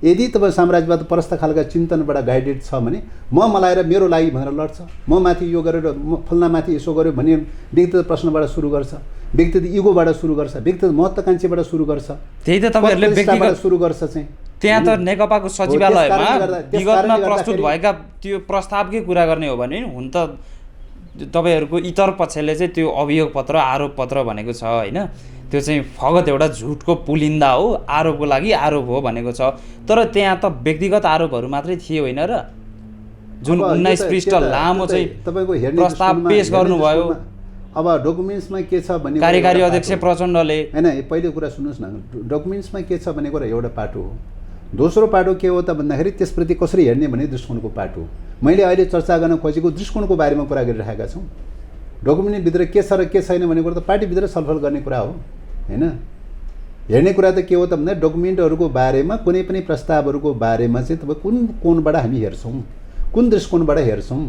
यदि तपाईँ साम्राज्यवाद परस्त खालका चिन्तनबाट गाइडेड छ भने मलाई र मेरो लागि भनेर लड्छ, म माथि यो गरेर फल्ना माथि यसो गर्यो भने व्यक्तिगत प्रश्नबाट सुरु गर्छ, व्यक्तिगत इगोबाट सुरु गर्छ, व्यक्तिगत महत्त्वाकांक्षाबाट सुरु गर्छ। त्यही त तपाईँहरूले व्यक्तिगत सुरु गर्छ चाहिँ। त्यहाँ त नेकपाको सचिवालयमा विगतमा प्रस्तुत भएका त्यो प्रस्तावकै कुरा गर्ने हो भने हुन त तपाईँहरूको इतर पक्षले चाहिँ त्यो अभियोग पत्र, आरोप पत्र भनेको छ, होइन? त्यो चाहिँ फगत एउटा झुटको पुलिन्दा हो, आरोपको लागि आरोप हो भनेको छ। तर त्यहाँ त व्यक्तिगत आरोपहरू मात्रै थिए होइन र? जुन 19 पृष्ठ लामो चाहिँ तपाईँको हेर्ने प्रस्ताव पेश गर्नुभयो। अब डकुमेन्ट्समा के छ भने कार्यकारी अध्यक्ष प्रचण्डले, होइन, पहिलो कुरा सुन्नुहोस् न, डकुमेन्ट्समा के छ भनेको एउटा पाटो हो। दोस्रो पाटो के हो त भन्दाखेरि त्यसप्रति कसरी हेर्ने भन्ने दृष्टिकोणको पाटो। मैले अहिले चर्चा गर्न खोजेको दृष्टिकोणको बारेमा कुरा गरिरहेका छौँ। डकुमेन्टभित्र के छ र के छैन भन्ने कुरा त पार्टीभित्र छलफल गर्ने कुरा हो, होइन? हेर्ने कुरा त के हो त भन्दा डकुमेन्टहरूको बारेमा, कुनै पनि प्रस्तावहरूको बारेमा चाहिँ तपाईँ कुन कोणबाट हामी हेर्छौँ, कुन दृष्टिकोणबाट हेर्छौँ,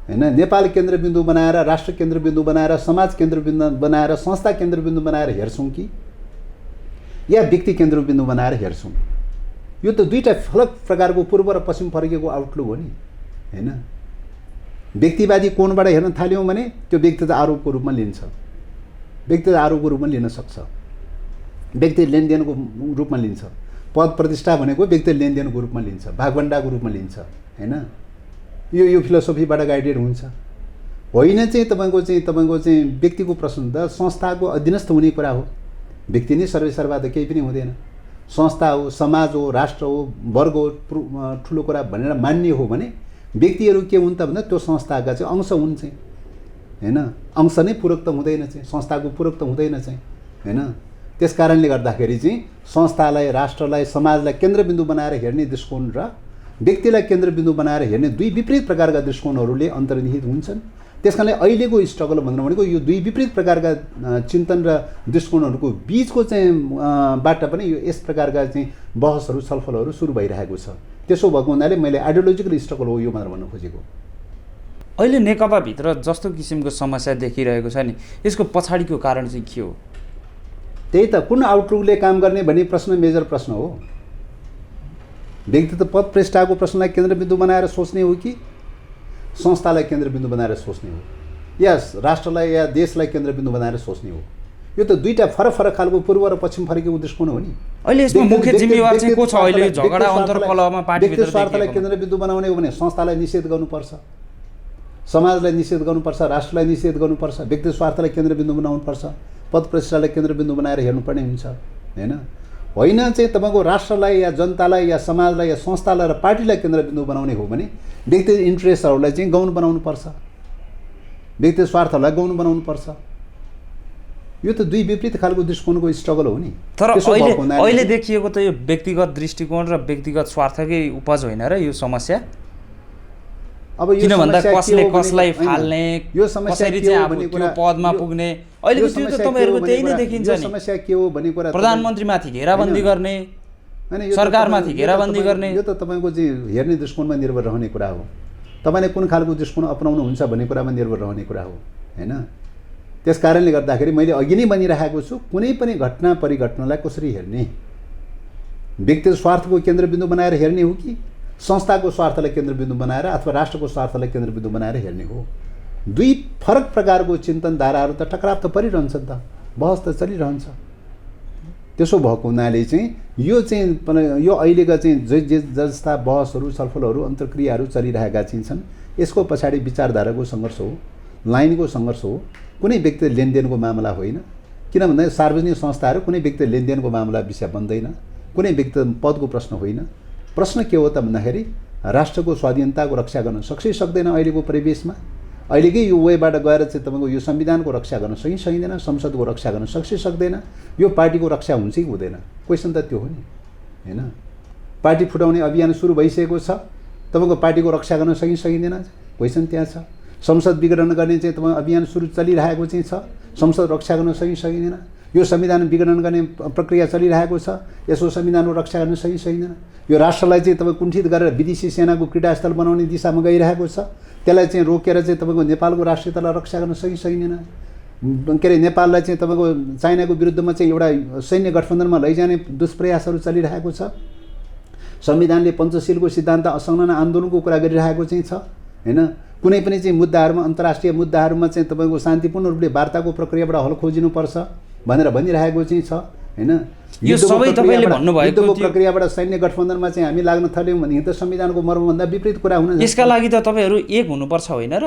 होइन? नेपाल केन्द्रबिन्दु बनाएर, राष्ट्र केन्द्रबिन्दु बनाएर, समाज केन्द्रबिन्दु बनाएर, संस्था केन्द्रबिन्दु बनाएर हेर्छौँ कि या व्यक्ति केन्द्रबिन्दु बनाएर हेर्छौँ? यो त दुईवटा फरक प्रकारको पूर्व र पश्चिम फर्केको आउटलुक हो नि, होइन? व्यक्तिवादी कोणबाट हेर्न थाल्यौँ भने त्यो व्यक्तिगत आरोपको रूपमा लिन्छ, व्यक्तिगत आरोपको रूपमा लिन सक्छ, व्यक्तिगत लेनदेनको रूपमा लिन्छ, पद प्रतिष्ठा भनेको व्यक्तिगत लेनदेनको रूपमा लिन्छ, भागभण्डाको रूपमा लिन्छ, होइन? यो फिलोसफीबाट गाइडेड हुन्छ। होइन चाहिँ तपाईँको चाहिँ व्यक्तिको प्रश्न त संस्थाको अधीनस्थ हुने कुरा हो। व्यक्ति नै सर्वेसर्वा त केही पनि हुँदैन। संस्था हो, समाज हो, राष्ट्र हो, वर्ग हो, ठुलो कुरा भनेर मान्ने हो भने व्यक्तिहरू के हुन् त भन्दा त्यो संस्थाका चाहिँ अंश हुन् चाहिँ, होइन? अंश नै पूरक त हुँदैन चाहिँ, संस्थाको पूरक त हुँदैन चाहिँ, होइन? त्यस कारणले गर्दाखेरि चाहिँ संस्थालाई, राष्ट्रलाई, समाजलाई केन्द्रबिन्दु बनाएर हेर्ने दृष्टिकोण र व्यक्तिलाई केन्द्रबिन्दु बनाएर हेर्ने दुई विपरीत प्रकारका दृष्टिकोणहरूले अन्तर्निहित हुन्छन्। त्यस कारणले अहिलेको स्ट्रगल भनेको यो दुई विपरीत प्रकारका चिन्तन र दृष्टिकोणहरूको बिचको चाहिँ बाट पनि यो यस प्रकारका चाहिँ बहसहरू, छलफलहरू सुरु भइरहेको छ। त्यसो भएको हुनाले मैले आइडियोलोजिकल स्ट्रगल हो यो भनेर भन्न खोजेको। अहिले नेकपाभित्र जस्तो किसिमको समस्या देखिरहेको छ नि, यसको पछाडिको कारण चाहिँ के हो? त्यही त, कुन आउटलुकले काम गर्ने भन्ने प्रश्न मेजर प्रश्न हो। व्यक्तिगत पद प्रतिष्ठाको प्रश्नलाई केन्द्रबिन्दु बनाएर सोच्ने हो कि संस्थालाई केन्द्रबिन्दु बनाएर सोच्ने हो, या राष्ट्रलाई या देशलाई केन्द्रबिन्दु बनाएर सोच्ने हो? यो त दुईटा फरक फरक खालको पूर्व र पश्चिम फर्केको दृष्टिकोण हो नि। अहिले यसमा मुख्य जिम्मेवार चाहिँ को छ? अहिले झगडा अन्तरकलहमा पार्टीभित्र व्यक्ति स्वार्थलाई केन्द्रबिन्दु बनाउने हो भने संस्थालाई निषेध गर्नुपर्छ, समाजलाई निषेध गर्नुपर्छ, राष्ट्रलाई निषेध गर्नुपर्छ, व्यक्ति स्वार्थलाई केन्द्रबिन्दु बनाउनुपर्छ, पद प्रतिष्ठालाई केन्द्रबिन्दु बनाएर हेर्नुपर्ने हुन्छ हैन। होइन चाहिँ तपाईँको राष्ट्रलाई या जनतालाई या समाजलाई या संस्थालाई र पार्टीलाई केन्द्रबिन्दु बनाउने हो भने व्यक्ति इन्ट्रेस्टहरूलाई चाहिँ गौण बनाउनुपर्छ, व्यक्ति स्वार्थहरूलाई गौण बनाउनुपर्छ। यो त दुई विपरीत खालको दृष्टिकोणको स्ट्रगल हो नि। तर अहिले देखिएको त यो व्यक्तिगत दृष्टिकोण र व्यक्तिगत स्वार्थकै उपज होइन र यो समस्या? अब यो किन भन्दा समस्या कसले के हो कसलाई भने- फाल्ने, यो समस्या कसरी के चाहिँ हो अब भन्ने त्यो कुरा- पदमा यो- पुग्ने यो अहिलेको त्यो समस्या त के हो तपाईँहरूको भन्ने त्यही नै कुरा- देखिन्छ यो नि। समस्या के हो भन्ने कुरा प्रधानमन्त्रीमाथि घेराबन्दी गर्ने, हैन, यो त सरकारमाथि तपाईँ- घेराबन्दी गर्ने। यो त तपाईँको चाहिँ हेर्ने दृष्टिकोणमा निर्भर रहने कुरा हो। तपाईँले कुन खालको दृष्टिकोण अपनाउनुहुन्छ भन्ने कुरामा निर्भर रहने कुरा हो हैन। त्यस कारणले गर्दाखेरि मैले अघि नै भनिरहेको छु, कुनै पनि घटना परिघटनालाई कसरी हेर्ने, व्यक्तिगत स्वार्थको केन्द्रबिन्दु बनाएर हेर्ने हो कि संस्थाको स्वार्थलाई केन्द्रबिन्दु बनाएर अथवा राष्ट्रको स्वार्थलाई केन्द्रबिन्दु बनाएर हेर्ने हो। दुई फरक प्रकारको चिन्तन धाराहरू त टकराव त परिरहन्छ नि त, बहस त चलिरहन्छ। त्यसो भएको हुनाले चाहिँ यो अहिलेका चाहिँ जे जस्ता बहसहरू छलफलहरू अन्तर्क्रियाहरू चलिरहेका चाहिँ छन्, यसको पछाडि विचारधाराको सङ्घर्ष हो, लाइनको सङ्घर्ष हो, कुनै व्यक्ति लेनदेनको मामला होइन। किन भन्दा सार्वजनिक संस्थाहरू कुनै व्यक्ति लेनदेनको मामला विषय बन्दैन, कुनै व्यक्ति पदको प्रश्न होइन। प्रश्न के हो त भन्दाखेरि राष्ट्रको स्वाधीनताको रक्षा गर्न सक्छ सक्दैन अहिलेको परिवेशमा, अहिलेकै यो वेबाट गएर चाहिँ तपाईँको यो संविधानको रक्षा गर्न सकिँदैन, संसदको रक्षा गर्न सक्छ सक्दैन, यो पार्टीको रक्षा हुन्छ कि हुँदैन? क्वेसन त त्यो हो नि हैन। पार्टी फुटाउने अभियान सुरु भइसकेको छ, तपाईँको पार्टीको रक्षा गर्न सकिँदैन? क्वेसन त्यहाँ छ। संसद विघटन गर्ने चाहिँ तपाईँ अभियान सुरु चलिरहेको चाहिँ छ, संसद रक्षा गर्न सकिँदैन? यो संविधान विघटन गर्ने प्रक्रिया चलिरहेको छ, यसो संविधानको रक्षा गर्न सकिँदैन? यो राष्ट्रलाई चाहिँ तपाईँ कुण्ठित गरेर विदेशी सेनाको क्रीडास्थल बनाउने दिशामा गइरहेको छ, त्यसलाई चाहिँ रोकेर चाहिँ तपाईँको नेपालको राष्ट्रियतालाई रक्षा गर्न सकिँदैन? के अरे नेपाललाई चाहिँ तपाईँको चाइनाको विरुद्धमा चाहिँ एउटा सैन्य गठबन्धनमा लैजाने दुष्प्रयासहरू चलिरहेको छ। संविधानले पञ्चशीलको सिद्धान्त असंलग्न आन्दोलनको कुरा गरिरहेको चाहिँ छ हैन। कुनै पनि चाहिँ मुद्दाहरूमा अन्तर्राष्ट्रिय मुद्दाहरूमा चाहिँ तपाईँको शान्तिपूर्ण रूपले वार्ताको प्रक्रियाबाट हल खोजिनुपर्छ भनेर भनिरहेको चाहिँ छ हैन। यो सबै तपाईँले भन्नुभएको प्रक्रियाबाट सैन्य गठबन्धनमा चाहिँ हामी लाग्न थाल्यौँ भने त संविधानको मर्मभन्दा विपरीत कुरा हुन जान्छ। यसका लागि त तपाईँहरू एक हुनुपर्छ होइन र?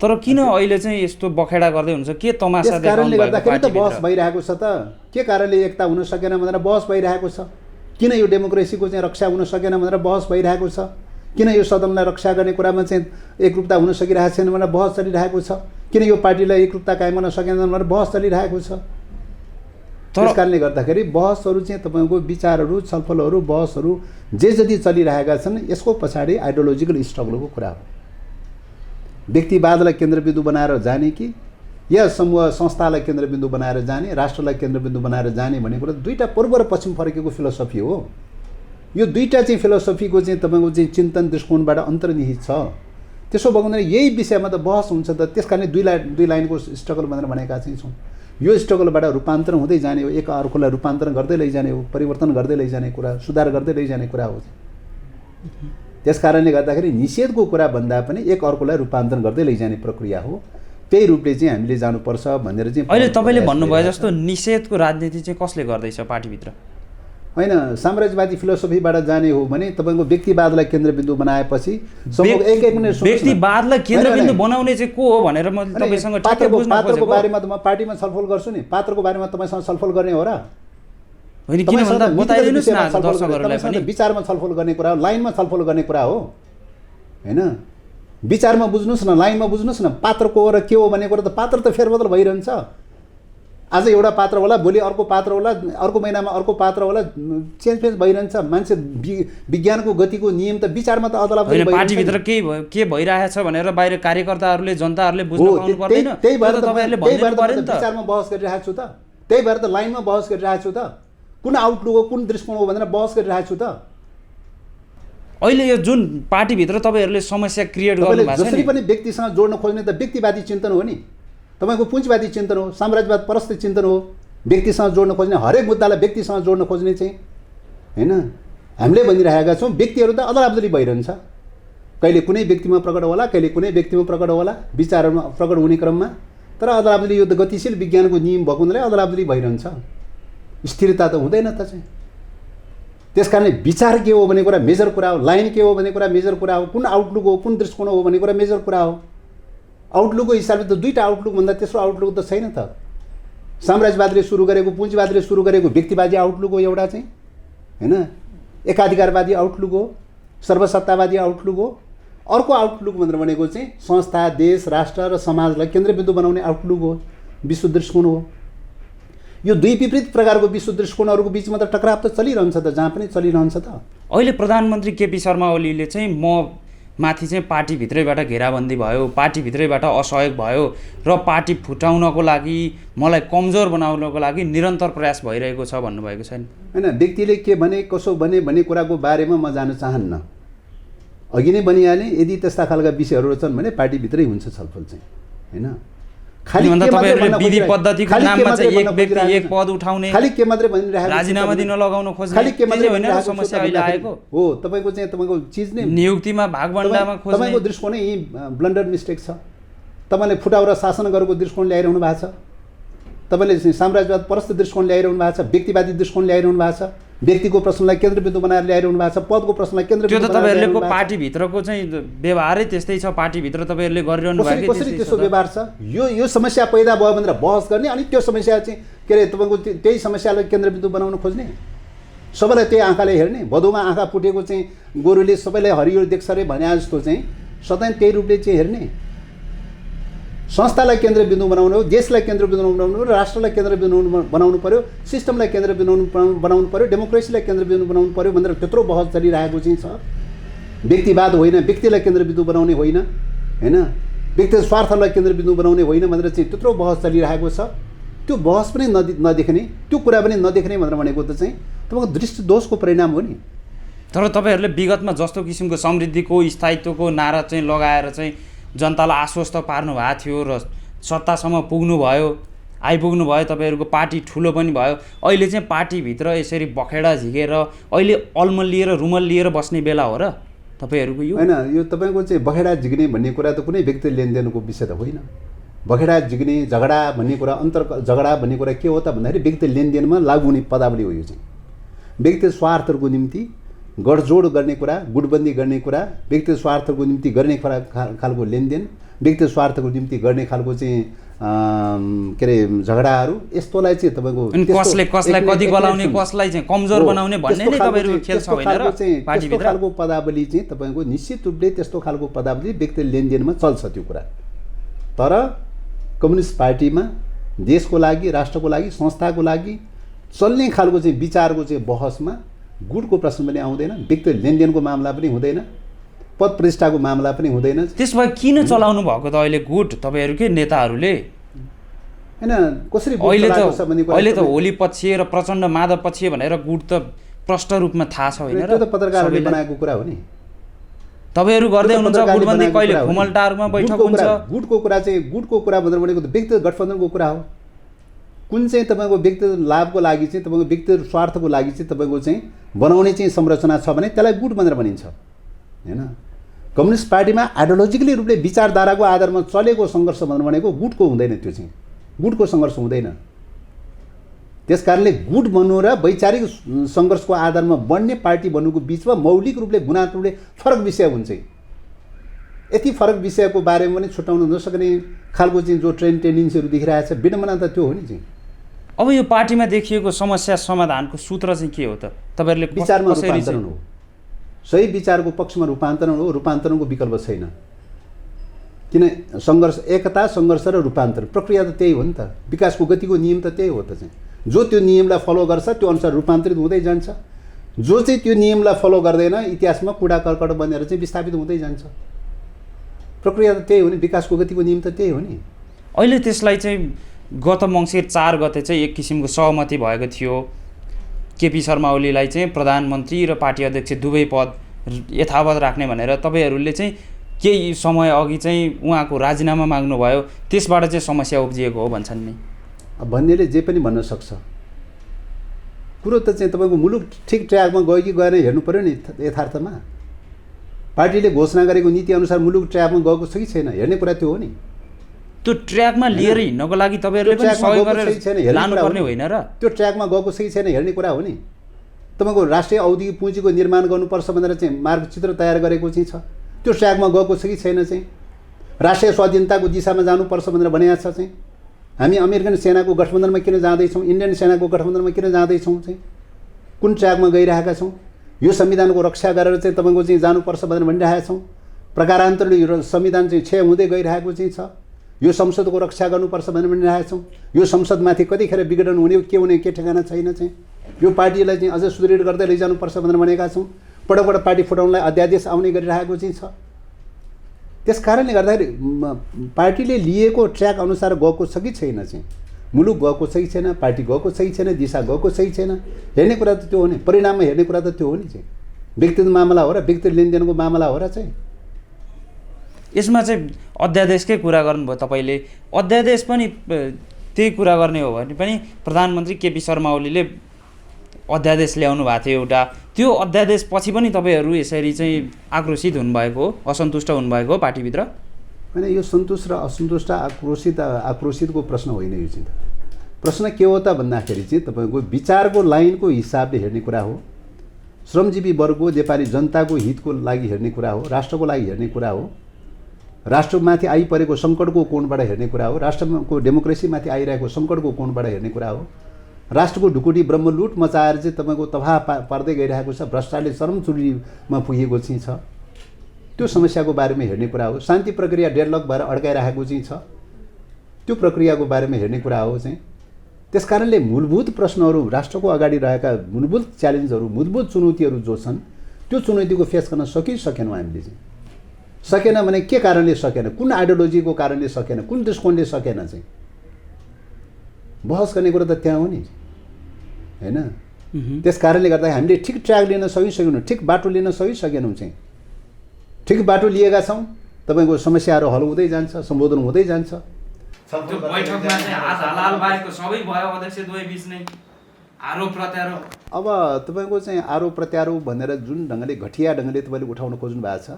तर किन अहिले चाहिँ यस्तो बखेडा गर्दै हुन्छ? के तमासा त्यस कारणले गर्दाखेरि त बहस भइरहेको छ त। के कारणले एकता हुन सकेन भनेर बहस भइरहेको छ। किन यो डेमोक्रेसीको चाहिँ रक्षा हुन सकेन भनेर बहस भइरहेको छ। किन यो सदनलाई रक्षा गर्ने कुरामा चाहिँ एकरूपता हुन सकिरहेको छैन भनेर बहस चलिरहेको छ। किन यो पार्टीलाई एकरूपता कायम गर्न सकेन भनेर बहस चलिरहेको छ। त्यस कारणले गर्दाखेरि बहसहरू चाहिँ तपाईँको विचारहरू छलफलहरू बहसहरू जे जति चलिरहेका छन्, यसको पछाडि आइडियोलोजिकल स्ट्रगलको कुरा हो। व्यक्तिवादलाई केन्द्रबिन्दु बनाएर जाने कि या समूह संस्थालाई केन्द्रबिन्दु बनाएर जाने, राष्ट्रलाई केन्द्रबिन्दु बनाएर जाने भन्ने कुरा दुईवटा पूर्व र पश्चिम फर्केको फिलोसफी हो। यो दुईवटा चाहिँ फिलोसफीको चाहिँ तपाईँको चाहिँ चिन्तन दृष्टिकोणबाट अन्तर्निहित छ। त्यसो भएको हुनाले यही विषयमा त बहस हुन्छ त। त्यस कारणले दुई लाइनको स्ट्रगल भनेर भनेका चाहिँ छौँ। यो स्ट्रगलबाट रूपान्तरण हुँदै जाने हो, एक अर्कोलाई रूपान्तरण गर्दै लैजाने हो, परिवर्तन गर्दै लैजाने कुरा, सुधार गर्दै लैजाने कुरा हो। त्यस कारणले गर्दाखेरि निषेधको कुरा भन्दा पनि एक अर्कोलाई रूपान्तरण गर्दै लैजाने प्रक्रिया हो। त्यही रूपले चाहिँ हामीले जानुपर्छ भनेर चाहिँ अहिले तपाईँले भन्नुभयो जस्तो निषेधको राजनीति चाहिँ कसले गर्दैछ पार्टीभित्र? होइन, साम्राज्यवादी फिलोसफीबाट जाने हो भने तपाईँको व्यक्तिवादलाई केन्द्रबिन्दु बनाएपछि व्यक्तिवादलाई केन्द्रबिन्दु बनाउने चाहिँ को हो भनेर म तपाईँसँग ठ्याक्कै बुझ्न पात्रको बारेमा त म पार्टीमा छलफल गर्छु नि। पात्रको बारेमा तपाईँसँग छलफल गर्ने हो र होइन? किन भन्दा बताइदिनुस् न दर्शकहरूलाई पनि। विचारमा छलफल गर्ने कुरा हो, लाइनमा छलफल गर्ने कुरा हो हैन। विचारमा बुझ्नुहोस् न, लाइनमा बुझ्नुहोस् न। पात्र को हो र के हो भन्ने कुरा त पात्र त फेरबदल भइरहन्छ। आज एउटा पात्र होला, भोलि अर्को पात्र होला, अर्को महिनामा अर्को पात्र होला, चेन्ज भइरहन्छ। मान्छे विज्ञानको गतिको नियम त विचारमा त अदला होइन। पार्टीभित्र के भइरहेछ भनेर बाहिर कार्यकर्ताहरूले जनताहरूले बुझ्न पाउनु पर्दैन। त्यही भएर तपाईँहरूले भनिदिनु पर्यो नि त। विचारमा बहस गरिरहेको छु त। त्यही भएर त लाइनमा बहस गरिरहेको छु त। कुन आउटलुक हो, कुन दृष्टिकोण हो भनेर बहस गरिरहेको छु त। अहिले यो जुन पार्टीभित्र तपाईँहरूले समस्या क्रिएट गर्नु भएको छ जसरी पनि व्यक्तिसँग जोड्न खोज्ने त व्यक्तिवादी चिन्तन हो नि, तपाईँको पुँजीवादी चिन्तन हो, साम्राज्यवाद परस्त चिन्तन हो। व्यक्तिसँग जोड्न खोज्ने, हरेक मुद्दालाई व्यक्तिसँग जोड्न खोज्ने चाहिँ हैन। हामीले भनिरहेका छौँ व्यक्तिहरू त अदलाबदली भइरहन्छ। कहिले कुनै व्यक्तिमा प्रकट होला, कहिले कुनै व्यक्तिमा प्रकट होला, विचारहरूमा प्रकट हुने क्रममा तर अदलाबदली यो त गतिशील विज्ञानको नियम भएको हुनाले अदलाबदली भइरहन्छ, स्थिरता त हुँदैन त चाहिँ। त्यस कारणले विचार के हो भन्ने कुरा मेजर कुरा हो, लाइन के हो भन्ने कुरा मेजर कुरा हो, कुन आउटलुक हो कुन दृष्टिकोण हो भन्ने कुरा मेजर कुरा हो। आउटलुकको हिसाबले त दुईवटा आउटलुक भन्दा तेस्रो आउटलुक त छैन त। साम्राज्यवादले सुरु गरेको, पुँजीवादले सुरु गरेको व्यक्तिवादी आउटलुक हो एउटा चाहिँ, हैन, एकाधिकारवादी आउटलुक हो, सर्वसत्तावादी आउटलुक हो। अर्को आउटलुक भनेको चाहिँ संस्था, देश, राष्ट्र र समाजलाई केन्द्रबिन्दु बनाउने आउटलुक हो, विश्व दृष्टिकोण हो। यो दुई विपरीत प्रकारको विश्व दृष्टिकोणहरूको बिचमा त टकराव त चलिरहन्छ त, जहाँ पनि चलिरहन्छ त। अहिले प्रधानमन्त्री केपी शर्मा ओलीले चाहिँ म माथि चाहिँ पार्टीभित्रैबाट घेराबन्दी भयो, पार्टीभित्रैबाट असहयोग भयो र पार्टी फुटाउनको लागि, मलाई कमजोर बनाउनको लागि निरन्तर प्रयास भइरहेको छ भन्नुभएको छैन? हैन, व्यक्तिले के भने कसो भने भन्ने कुराको बारेमा म जान चाहन्न। अघि नै भनिहालेँ, यदि त्यस्ता खालका विषयहरू छन् भने पार्टीभित्रै हुन्छ छलफल चाहिँ, हैन। खाली विधि पद्धतिको नाममा चाहिँ एक व्यक्ति एक पद उठाउने, खाली के मात्रै भनिरहेको, राजीनामा दिन लगाउन खोज्ने, खाली के मात्रै होइन समस्या अहिले आएको हो। तपाईको चीज नै नियुक्तिमा भागभण्डामा खोज्ने, तपाईको दृष्टिकोण नै ब्लन्डर मिस्टेक छ। तपाईले फुटाउ र शासन गरेको दृष्टिकोण ल्याइरहनु भएको छ, तपाईले साम्राज्यवाद परस्त दृष्टिकोण ल्याइरहनु भएको छ, व्यक्तिवादी दृष्टिकोण ल्याइरहनु भएको छ, व्यक्तिको प्रश्नलाई केन्द्रबिन्दु बनाएर ल्याइरहनु भएको छ, पदको प्रश्नलाई केन्द्रबिन्दु बनाएर। त्यो त तपाईहरुको पार्टीभित्रको चाहिँ व्यवहारै त्यस्तै छ, पार्टीभित्र तपाईहरुले गरिरहनु भएको कसरी त्यसो व्यवहार छ। यो समस्या पैदा भयो भनेर बहस गर्ने, अनि त्यो समस्या चाहिँ के अरे तपाईको त्यही समस्यालाई केन्द्रबिन्दु बनाउन खोज्ने, सबैलाई त्यही आँखाले हेर्ने। भदौमा आँखा फुटेको चाहिँ गोरुले सबैलाई हरियो देख्छ रे भने जस्तो चाहिँ सधैँ त्यही रूपले चाहिँ हेर्ने। संस्थालाई केन्द्रबिन्दु बनाउनु हो, देशलाई केन्द्रबिन्दु बनाउनु हो, राष्ट्रलाई केन्द्रबिन्दु बनाउनु पर्यो, सिस्टमलाई केन्द्रबिन्दु बनाउनु पर्यो, डेमोक्रेसीलाई केन्द्रबिन्दु बनाउनु पर्यो भनेर त्यत्रो बहस चलिरहेको चाहिँ छ। व्यक्तिवाद होइन, व्यक्तिलाई केन्द्रबिन्दु बनाउने होइन, हैन, व्यक्तिगत स्वार्थलाई केन्द्रबिन्दु बनाउने होइन भनेर चाहिँ त्यत्रो बहस चलिरहेको छ। त्यो बहस पनि नदेख्ने, त्यो कुरा पनि नदेख्ने भनेर भनेको त चाहिँ तपाईँको दृष्टि दोषको परिणाम हो नि। तर तपाईँहरूले विगतमा जस्तो किसिमको समृद्धिको, स्थायित्वको नारा चाहिँ लगाएर चाहिँ जनतालाई आश्वस्त पार्नु भएको थियो र सत्तासम्म पुग्नुभयो, आइपुग्नु भयो, तपाईँहरूको पार्टी ठुलो पनि भयो। अहिले चाहिँ पार्टीभित्र यसरी बखेडा झिकेर अहिले अलमल लिएर रुमल लिएर बस्ने बेला हो र तपाईँहरूको? यो होइन, यो तपाईँको चाहिँ बखेडा झिक्ने भन्ने कुरा त कुनै व्यक्ति लेनदेनको विषय त होइन। बखेडा झिक्ने, झगडा भन्ने कुरा, झगडा भन्ने कुरा के हो त भन्दाखेरि व्यक्ति लेनदेनमा लागु हुने पदावली हो। यो चाहिँ व्यक्ति स्वार्थहरूको निम्ति गठजोड गर्ने कुरा, गुटबन्दी गर्ने कुरा, व्यक्ति स्वार्थको निम्ति गर्ने खालको लेनदेन, व्यक्ति स्वार्थको निम्ति गर्ने खालको चाहिँ के अरे झगडाहरू, यस्तोलाई चाहिँ तपाईँको कसले कसलाई कति गलाउने, कसलाई चाहिँ कमजोर बनाउने भन्ने नै तपाईँहरूको खेल छ होइन र? त्यस्तो खालको पदावली चाहिँ तपाईँको निश्चित रूपले त्यस्तो खालको पदावली व्यक्ति लेनदेनमा चल्छ त्यो कुरा। तर कम्युनिस्ट पार्टीमा देशको लागि, राष्ट्रको लागि, संस्थाको लागि चल्ने खालको चाहिँ विचारको चाहिँ बहसमा गुटको प्रश्न पनि आउँदैन, व्यक्ति लेनदेनको मामला पनि हुँदैन, पद प्रतिष्ठाको मामला पनि हुँदैन। त्यसो भए किन चलाउनु भएको त अहिले गुट तपाईँहरूकै नेताहरूले? हैन, कसरी अहिले त होली पक्ष र प्रचण्ड माधव पक्ष भनेर गुट त प्रष्ट रूपमा थाहा छ होइन र? त्यो त पत्रकारहरूले बनाएको कुरा हो नि। तपाईँहरू गर्दै हुनुहुन्छ गुटबन्दी, कहिले खुमलटारमा बैठक हुन्छ। गुटको कुरा भनेको त व्यक्तिगत गठबन्धनको कुरा हो। कुन चाहिँ तपाईँको व्यक्तिगत लाभको लागि चाहिँ, तपाईँको व्यक्तिगत स्वार्थको लागि चाहिँ तपाईँको चाहिँ बनाउने चाहिँ संरचना छ भने त्यसलाई गुट भनेर भनिन्छ, हैन। कम्युनिस्ट पार्टीमा आइडियोलोजिकली रूपले विचारधाराको आधारमा चलेको सङ्घर्ष भनेको गुटको हुँदैन, त्यो चाहिँ गुटको सङ्घर्ष हुँदैन। त्यस कारणले गुट बन्नु र वैचारिक सङ्घर्षको आधारमा बन्ने पार्टी बन्नुको बिचमा मौलिक रूपले, गुणात्मक रूपले फरक विषय हुन्छ। यति फरक विषयको बारेमा पनि छुट्याउन नसक्ने खालको चाहिँ जो टेन्डेन्सीहरू देखिरहेको छ, विडम्बना त त्यो हो नि चाहिँ। अब यो पार्टीमा देखिएको समस्या समाधानको सूत्र चाहिँ के हो त? तपाईँहरूले विचारमा रूपान्तरण हो, सही विचारको पक्षमा रूपान्तरण हो, रूपान्तरणको विकल्प छैन। किन सङ्घर्ष, एकता, सङ्घर्ष र रूपान्तरण प्रक्रिया त त्यही हो नि त। विकासको गतिको नियम त त्यही हो त चाहिँ। जो त्यो नियमलाई फलो गर्छ त्यो अनुसार रूपान्तरित हुँदै जान्छ, जो चाहिँ त्यो नियमलाई फलो गर्दैन इतिहासमा कुडा कर्कट बनेर चाहिँ विस्थापित हुँदै जान्छ। प्रक्रिया त त्यही हो नि, विकासको गतिको नियम त त्यही हो नि। अहिले त्यसलाई चाहिँ गत मङ्सिर 4 गते चाहिँ एक किसिमको सहमति भएको थियो, केपी शर्मा ओलीलाई चाहिँ प्रधानमन्त्री र पार्टी अध्यक्ष दुवै पद यथावत राख्ने भनेर। तपाईँहरूले चाहिँ केही समय अघि चाहिँ उहाँको राजीनामा माग्नुभयो, त्यसबाट चाहिँ समस्या उब्जिएको हो भन्छन् नि। भन्नेले जे पनि भन्न सक्छ, कुरो त चाहिँ तपाईँको मुलुक ठिक ट्र्याकमा गयो कि गएन हेर्नु पऱ्यो नि। यथार्थमा पार्टीले घोषणा गरेको नीति अनुसार मुलुक ट्र्याकमा गएको छ कि छैन हेर्ने कुरा त्यो हो नि। त्यो ट्र्याकमा लिएर हिँड्नको लागि तपाईँहरूले पनि सहयोग गरेर लानुपर्ने होइन र? त्यो ट्र्याकमा गएको सही छैन हेर्ने कुरा हो नि। तपाईँको राष्ट्रिय औद्योगिक पुँजीको निर्माण गर्नुपर्छ भनेर चाहिँ मार्गचित्र तयार गरेको चाहिँ छ, त्यो ट्र्याकमा गएको छ कि छैन चाहिँ? राष्ट्रिय स्वाधीनताको दिशामा जानुपर्छ भनेर भनेको छ चाहिँ। हामी अमेरिकन सेनाको गठबन्धनमा किन जाँदैछौँ, इन्डियन सेनाको गठबन्धनमा किन जाँदैछौँ चाहिँ? कुन ट्र्याकमा गइरहेका छौँ? यो संविधानको रक्षा गरेर चाहिँ तपाईँको चाहिँ जानुपर्छ भनेर भनिरहेका छौँ। प्रकारान्तरले यो संविधान चाहिँ क्षय हुँदै गइरहेको चाहिँ छ। यो संसदको रक्षा गर्नुपर्छ भनेर भनिरहेका छौँ। यो संसदमाथि कतिखेर विघटन हुने के ठेगाना छैन चाहिँ। यो पार्टीलाई चाहिँ अझ सुदृढ गर्दै लैजानुपर्छ भनेर भनेका छौँ। पटक पार्टी फुटाउनलाई अध्यादेश आउने गरिरहेको चाहिँ छ। त्यस कारणले गर्दाखेरि पार्टीले लिएको ट्र्याक अनुसार गएको छ कि छैन चाहिँ, मुलुक गएको छ कि छैन, पार्टी गएको छ कि छैन, दिशा गएको छ कि छैन, हेर्ने कुरा त त्यो हो नि। परिणाममा हेर्ने कुरा त त्यो हो नि चाहिँ। व्यक्तिगत मामला हो र व्यक्तिगत लेनदेनको मामला हो र चाहिँ। यसमा चाहिँ अध्यादेशकै कुरा गर्नुभयो तपाईँले। अध्यादेश पनि त्यही कुरा गर्ने हो भने पनि प्रधानमन्त्री केपी शर्मा ओलीले अध्यादेश ल्याउनु भएको थियो एउटा, त्यो अध्यादेश पछि पनि तपाईँहरू यसरी चाहिँ आक्रोशित हुनुभएको हो, असन्तुष्ट हुनुभएको हो पार्टीभित्र? होइन, यो सन्तुष्ट र असन्तुष्ट आक्रोशितको प्रश्न होइन। यो चाहिँ प्रश्न के हो त भन्दाखेरि चाहिँ तपाईँको विचारको लाइनको हिसाबले हेर्ने कुरा हो। श्रमजीवी वर्गको नेपाली जनताको हितको लागि हेर्ने कुरा हो, राष्ट्रको लागि हेर्ने कुरा हो, राष्ट्रमाथि आइपरेको सङ्कटको कोणबाट हेर्ने कुरा हो, राष्ट्रको डेमोक्रेसीमाथि आइरहेको सङ्कटको कोणबाट हेर्ने कुरा हो। राष्ट्रको ढुकुटी ब्रह्मलुट मचाएर चाहिँ तपाईँको तबाह पार्दै गइरहेको छ, भ्रष्टाचारले चरमचुरीमा पुगेको चाहिँ छ, त्यो समस्याको बारेमा हेर्ने कुरा हो। शान्ति प्रक्रिया डेडलक भएर अड्काइरहेको चाहिँ छ, त्यो प्रक्रियाको बारेमा हेर्ने कुरा हो चाहिँ। त्यस कारणले मूलभूत प्रश्नहरू, राष्ट्रको अगाडि रहेका मूलभूत च्यालेन्जहरू, मूलभूत चुनौतीहरू जो छन्, त्यो चुनौतीको फेस गर्न सकेनौँ हामीले चाहिँ। सकेन भने के कारणले सकेन, कुन आइडियोलोजीको कारणले सकेन, कुन दृष्टिकोणले सकेन चाहिँ बहस गर्ने कुरो त त्यहाँ हो नि होइन। त्यस कारणले गर्दा हामीले ठिक ट्र्याक लिन सकिसकेनौँ, ठिक बाटो लिन सकिसकेनौँ चाहिँ। ठिक बाटो लिएका छौँ, तपाईँको समस्याहरू हल हुँदै जान्छ, सम्बोधन हुँदै जान्छ। त्यो बैठकमा चाहिँ हात हलाल बाहेकको सबै भयो, अध्यक्ष दुवै बीच नै आरोप प्रत्यारोप। अब तपाईँको चाहिँ आरोप प्रत्यारोप भनेर जुन ढङ्गले घटिया ढङ्गले तपाईँले उठाउन खोज्नु भएको छ,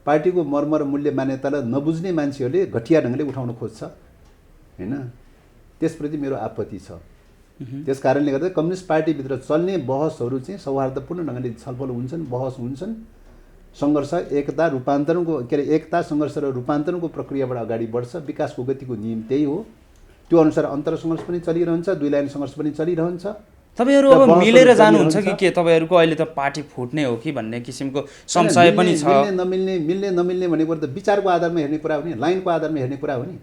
पार्टीको मर्म र मूल्य मान्यतालाई नबुझ्ने मान्छेहरूले घटिया ढङ्गले उठाउन खोज्छ होइन, त्यसप्रति मेरो आपत्ति छ। त्यस कारणले गर्दा कम्युनिस्ट पार्टीभित्र चल्ने बहसहरू चाहिँ सौहार्दपूर्ण ढङ्गले छलफल हुन्छन्, बहस हुन्छन्, सङ्घर्ष एकता रूपान्तरणको एकता सङ्घर्ष र रूपान्तरणको प्रक्रियाबाट अगाडि बढ्छ। विकासको गतिको नियम त्यही हो। त्यो अनुसार अन्तर सङ्घर्ष पनि चलिरहन्छ, दुई लाइन सङ्घर्ष पनि चलिरहन्छ। तपाईँहरू अब मिलेर जानुहुन्छ कि के? तपाईँहरूको अहिले त पार्टी फुट्ने हो कि भन्ने किसिमको संशय पनि छ। मिल्ने नमिल्ने भनेको त विचारको आधारमा हेर्ने कुरा हो नि, लाइनको आधारमा हेर्ने कुरा हो नि।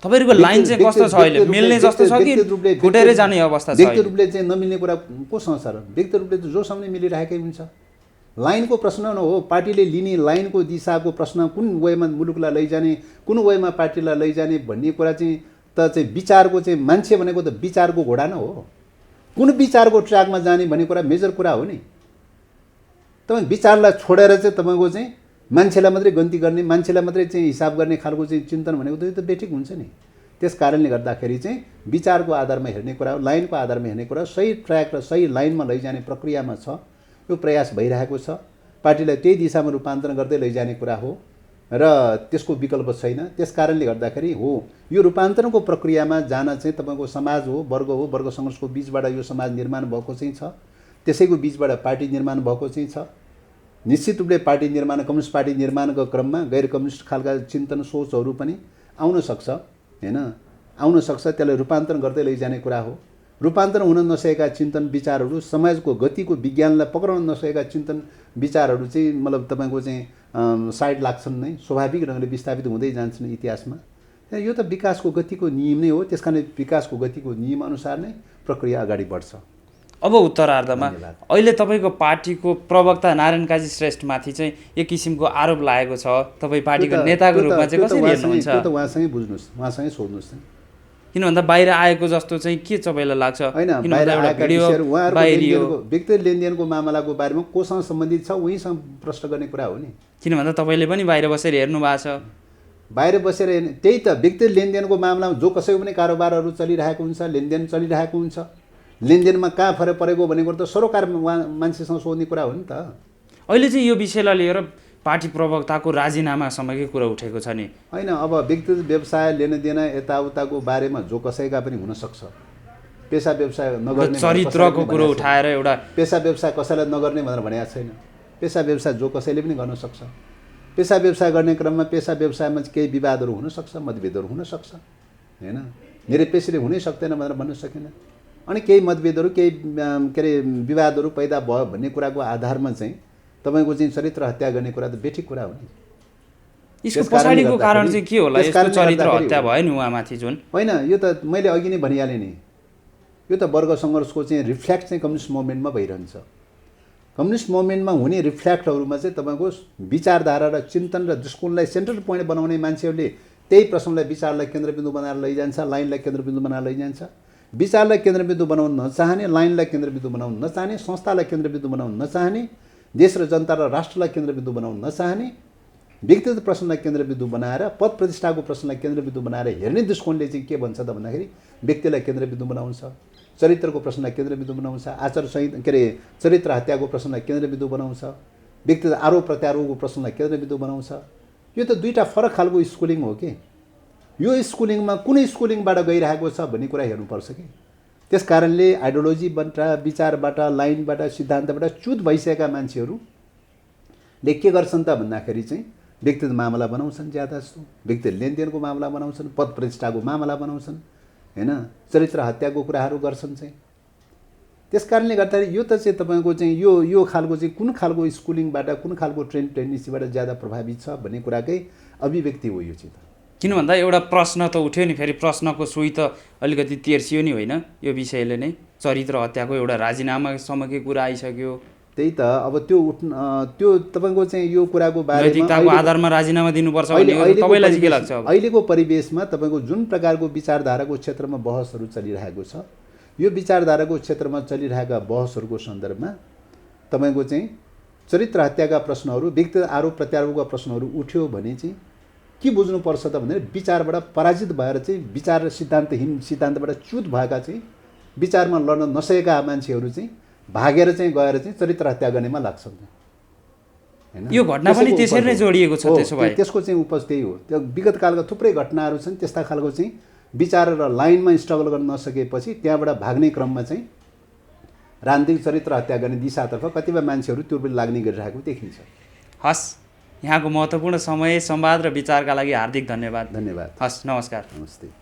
तपाईँहरूको लाइन चाहिँ कस्तो छ अहिले? मिल्ने जस्तो छ कि फुटेरै जाने अवस्था छ? व्यक्ति रूपले चाहिँ नमिल्ने कुरा कोसँग छ र? व्यक्ति रूपले त जोसँग मिलिरहेकै हुन्छ। लाइनको प्रश्न न हो, पार्टीले लिने लाइनको दिशाको प्रश्न, कुन वेमा मुलुकलाई लैजाने, कुन वेमा पार्टीलाई लैजाने भन्ने कुरा चाहिँ विचारको चाहिँ मान्छे भनेको त विचारको घोडा न हो। कुन विचारको ट्र्याकमा जाने भन्ने कुरा मेजर कुरा हो नि। तपाईँ विचारलाई छोडेर चाहिँ तपाईँको चाहिँ मान्छेलाई मात्रै गन्ती गर्ने, मान्छेलाई मात्रै चाहिँ हिसाब गर्ने खालको चाहिँ चिन्तन भनेको त यो त बेठिक हुन्छ नि। त्यस कारणले गर्दाखेरि चाहिँ विचारको आधारमा हेर्ने कुरा हो, लाइनको आधारमा हेर्ने कुरा, सही ट्र्याक र सही लाइनमा लैजाने प्रक्रियामा छ, यो प्रयास भइरहेको छ। पार्टीलाई त्यही दिशामा रूपान्तरण गर्दै लैजाने कुरा हो र त्यसको विकल्प छैन। त्यस कारणले गर्दाखेरि हो यो रूपान्तरणको प्रक्रियामा जान चाहिँ तपाईँको समाज हो, वर्ग सङ्घर्षको बिचबाट यो समाज निर्माण भएको चाहिँ छ, त्यसैको बिचबाट पार्टी निर्माण भएको चाहिँ छ। निश्चित रूपले पार्टी निर्माण, कम्युनिस्ट पार्टी निर्माणको क्रममा गैर कम्युनिस्ट खालका चिन्तन सोचहरू पनि आउन सक्छ होइन, आउन सक्छ। त्यसलाई रूपान्तरण गर्दै लैजाने कुरा हो। रूपान्तरण हुन नसकेका चिन्तन विचारहरू, समाजको गतिको विज्ञानलाई पक्राउन नसकेका चिन्तन विचारहरू चाहिँ मतलब तपाईँको चाहिँ साइड लाग्छन् नै, स्वाभाविक ढङ्गले विस्थापित हुँदै जान्छन् इतिहासमा। यो त विकासको गतिको नियम नै हो। त्यस कारण विकासको गतिको नियम अनुसार नै प्रक्रिया अगाडि बढ्छ। अब उत्तरार्धमा अहिले तपाईँको पार्टीको प्रवक्ता नारायण काजी श्रेष्ठमाथि चाहिँ एक किसिमको आरोप लागेको छ। तपाईँ पार्टीको नेताको रूपमा चाहिँ कसरी हेर्नुहुन्छ? त्यो त उहाँसँगै बुझ्नुहोस्, उहाँसँगै सोध्नुहोस्। किन भन्दा बाहिर आएको जस्तो चाहिँ के तपाईँलाई लाग्छ? होइन, बाहिर आएका विषयहरू उहाँहरूको व्यक्तिगत लेनदेनको मामलाको बारेमा कोसँग सम्बन्धित छ उहीसँग प्रश्न गर्ने कुरा हो नि। किन भन्दा तपाईँले पनि बाहिर बसेर हेर्नु भएको छ। बाहिर बसेर त्यही त व्यक्तिगत लेनदेनको मामलामा जो कसैको पनि कारोबारहरू चलिरहेको हुन्छ, लेनदेन चलिरहेको हुन्छ, लेनदेनमा कहाँ फरक परेको भनेको त सरोकार मान्छेसँग सोध्ने कुरा हो नि त। अहिले चाहिँ यो विषयलाई लिएर पार्टी प्रवक्ताको राजीनामासम्मकै कुरा उठेको छ नि। होइन, अब व्यक्तिगत व्यवसाय लेनदेन यताउताको बारेमा जो कसैका पनि हुनसक्छ। पेसा व्यवसाय नगर्ने चरित्रको कुरो उठाएर एउटा पेसा व्यवसाय कसैलाई नगर्ने भनेर भनेको छैन। पेसा व्यवसाय जो कसैले पनि गर्न सक्छ। पेसा व्यवसाय गर्ने क्रममा पेसा व्यवसायमा केही विवादहरू हुनसक्छ, मतभेदहरू हुनसक्छ, होइन, निरपेक्षले हुनै सक्दैन भनेर भन्न सकिन। अनि केही मतभेदहरू केही के अरे विवादहरू पैदा भयो भन्ने कुराको आधारमा चाहिँ तपाईँको चाहिँ चरित्र हत्या गर्ने कुरा त बेठिक कुरा हो नि। यसको पछाडिको कारण चाहिँ के होला? यस्तो चरित्र हत्या भयो नि उहाँमाथि जुन। होइन, यो त मैले अघि नै भनिहालेँ नि, यो त वर्ग सङ्घर्षको चाहिँ रिफ्ल्याक्ट चाहिँ कम्युनिस्ट मुभमेन्टमा भइरहन्छ। कम्युनिस्ट मुभमेन्टमा हुने रिफ्ल्याक्टहरूमा चाहिँ तपाईँको विचारधारा र चिन्तन र दृष्टिकोणलाई सेन्ट्रल पोइन्ट बनाउने मान्छेहरूले त्यही प्रश्नलाई विचारलाई केन्द्रबिन्दु बनाएर लैजान्छ, लाइनलाई केन्द्रबिन्दु बनाएर लैजान्छ। विचारलाई केन्द्रबिन्दु बनाउन नचाहने, लाइनलाई केन्द्रबिन्दु बनाउन नचाहने, संस्थालाई केन्द्रबिन्दु बनाउन नचाहने, देश र जनता र राष्ट्रलाई केन्द्रबिन्दु बनाउन नचाहने, व्यक्तिगत प्रश्नलाई केन्द्रबिन्दु बनाएर पद प्रतिष्ठाको प्रश्नलाई केन्द्रबिन्दु बनाएर हेर्ने दृष्टिकोणले चाहिँ के भन्छ त भन्दाखेरि व्यक्तिलाई केन्द्रबिन्दु बनाउँछ, चरित्रको प्रश्नलाई केन्द्रबिन्दु बनाउँछ, आचार संहिता के अरे चरित्र हत्याको प्रश्नलाई केन्द्रबिन्दु बनाउँछ, व्यक्तिगत आरोप प्रत्यारोपको प्रश्नलाई केन्द्रबिन्दु बनाउँछ। यो त दुईवटा फरक खालको स्कुलिङ हो कि। यो स्कुलिङमा कुनै स्कुलिङबाट गइरहेको छ भन्ने कुरा हेर्नुपर्छ कि। त्यस कारणले आइडियोलोजीबाट, विचारबाट, लाइनबाट, सिद्धान्तबाट च्युत भइसकेका मान्छेहरूले के गर्छन् त भन्दाखेरि चाहिँ व्यक्तिगत मामला बनाउँछन्, ज्यादा जस्तो व्यक्तिगत लेनदेनको मामला बनाउँछन्, पद प्रतिष्ठाको मामला बनाउँछन्, होइन, चरित्र हत्याको कुराहरू गर्छन् चाहिँ। त्यस कारणले गर्दाखेरि यो त चाहिँ तपाईँको चाहिँ यो खालको चाहिँ कुन खालको स्कुलिङबाट, कुन खालको टेन्डेन्सीबाट ज्यादा प्रभावित छ भन्ने कुराकै अभिव्यक्ति हो यो चाहिँ। किन भन्दा एउटा प्रश्न त उठ्यो नि, फेरि प्रश्नको सुई त अलिकति तेर्सियो नि, होइन, यो विषयले नै चरित्र हत्याको एउटा राजीनामासम्मकै कुरा आइसक्यो। त्यही त अब त्यो तपाईँको चाहिँ यो कुराको बारेमा नैतिकताको आधारमा राजीनामा दिनुपर्छ भन्ने तपाईँलाई चाहिँ के लाग्छ? अहिलेको परिवेशमा तपाईँको जुन प्रकारको विचारधाराको क्षेत्रमा बहसहरू चलिरहेको छ, यो विचारधाराको क्षेत्रमा चलिरहेका बहसहरूको सन्दर्भमा तपाईँको चाहिँ चरित्र हत्याका प्रश्नहरू, व्यक्तिगत आरोप प्रत्यारोपका प्रश्नहरू उठ्यो भने चाहिँ के बुझ्नुपर्छ त भन्दाखेरि विचारबाट पराजित भएर चाहिँ विचार र सिद्धान्तबाट च्युत भएका चाहिँ विचारमा लड्न नसकेका मान्छेहरू चाहिँ भागेर चाहिँ गएर चाहिँ चरित्र हत्या गर्नेमा लाग्छन्, होइन। यो घटना पनि त्यसरी नै जोडिएको छ। त्यसो भए त्यसको चाहिँ उपज त्यही हो। त्यो विगत कालका थुप्रै घटनाहरू छन् त्यस्ता खालको चाहिँ विचार र लाइनमा स्ट्रगल गर्न नसकेपछि त्यहाँबाट भाग्ने क्रममा चाहिँ राजनीतिक चरित्र हत्या गर्ने दिशातर्फ कतिपय मान्छेहरू त्यो लाग्ने गरिरहेको देखिन्छ। हस्, यहाँको महत्त्वपूर्ण समय, संवाद र विचारका लागि हार्दिक धन्यवाद। धन्यवाद। हस्, नमस्कार। नमस्ते।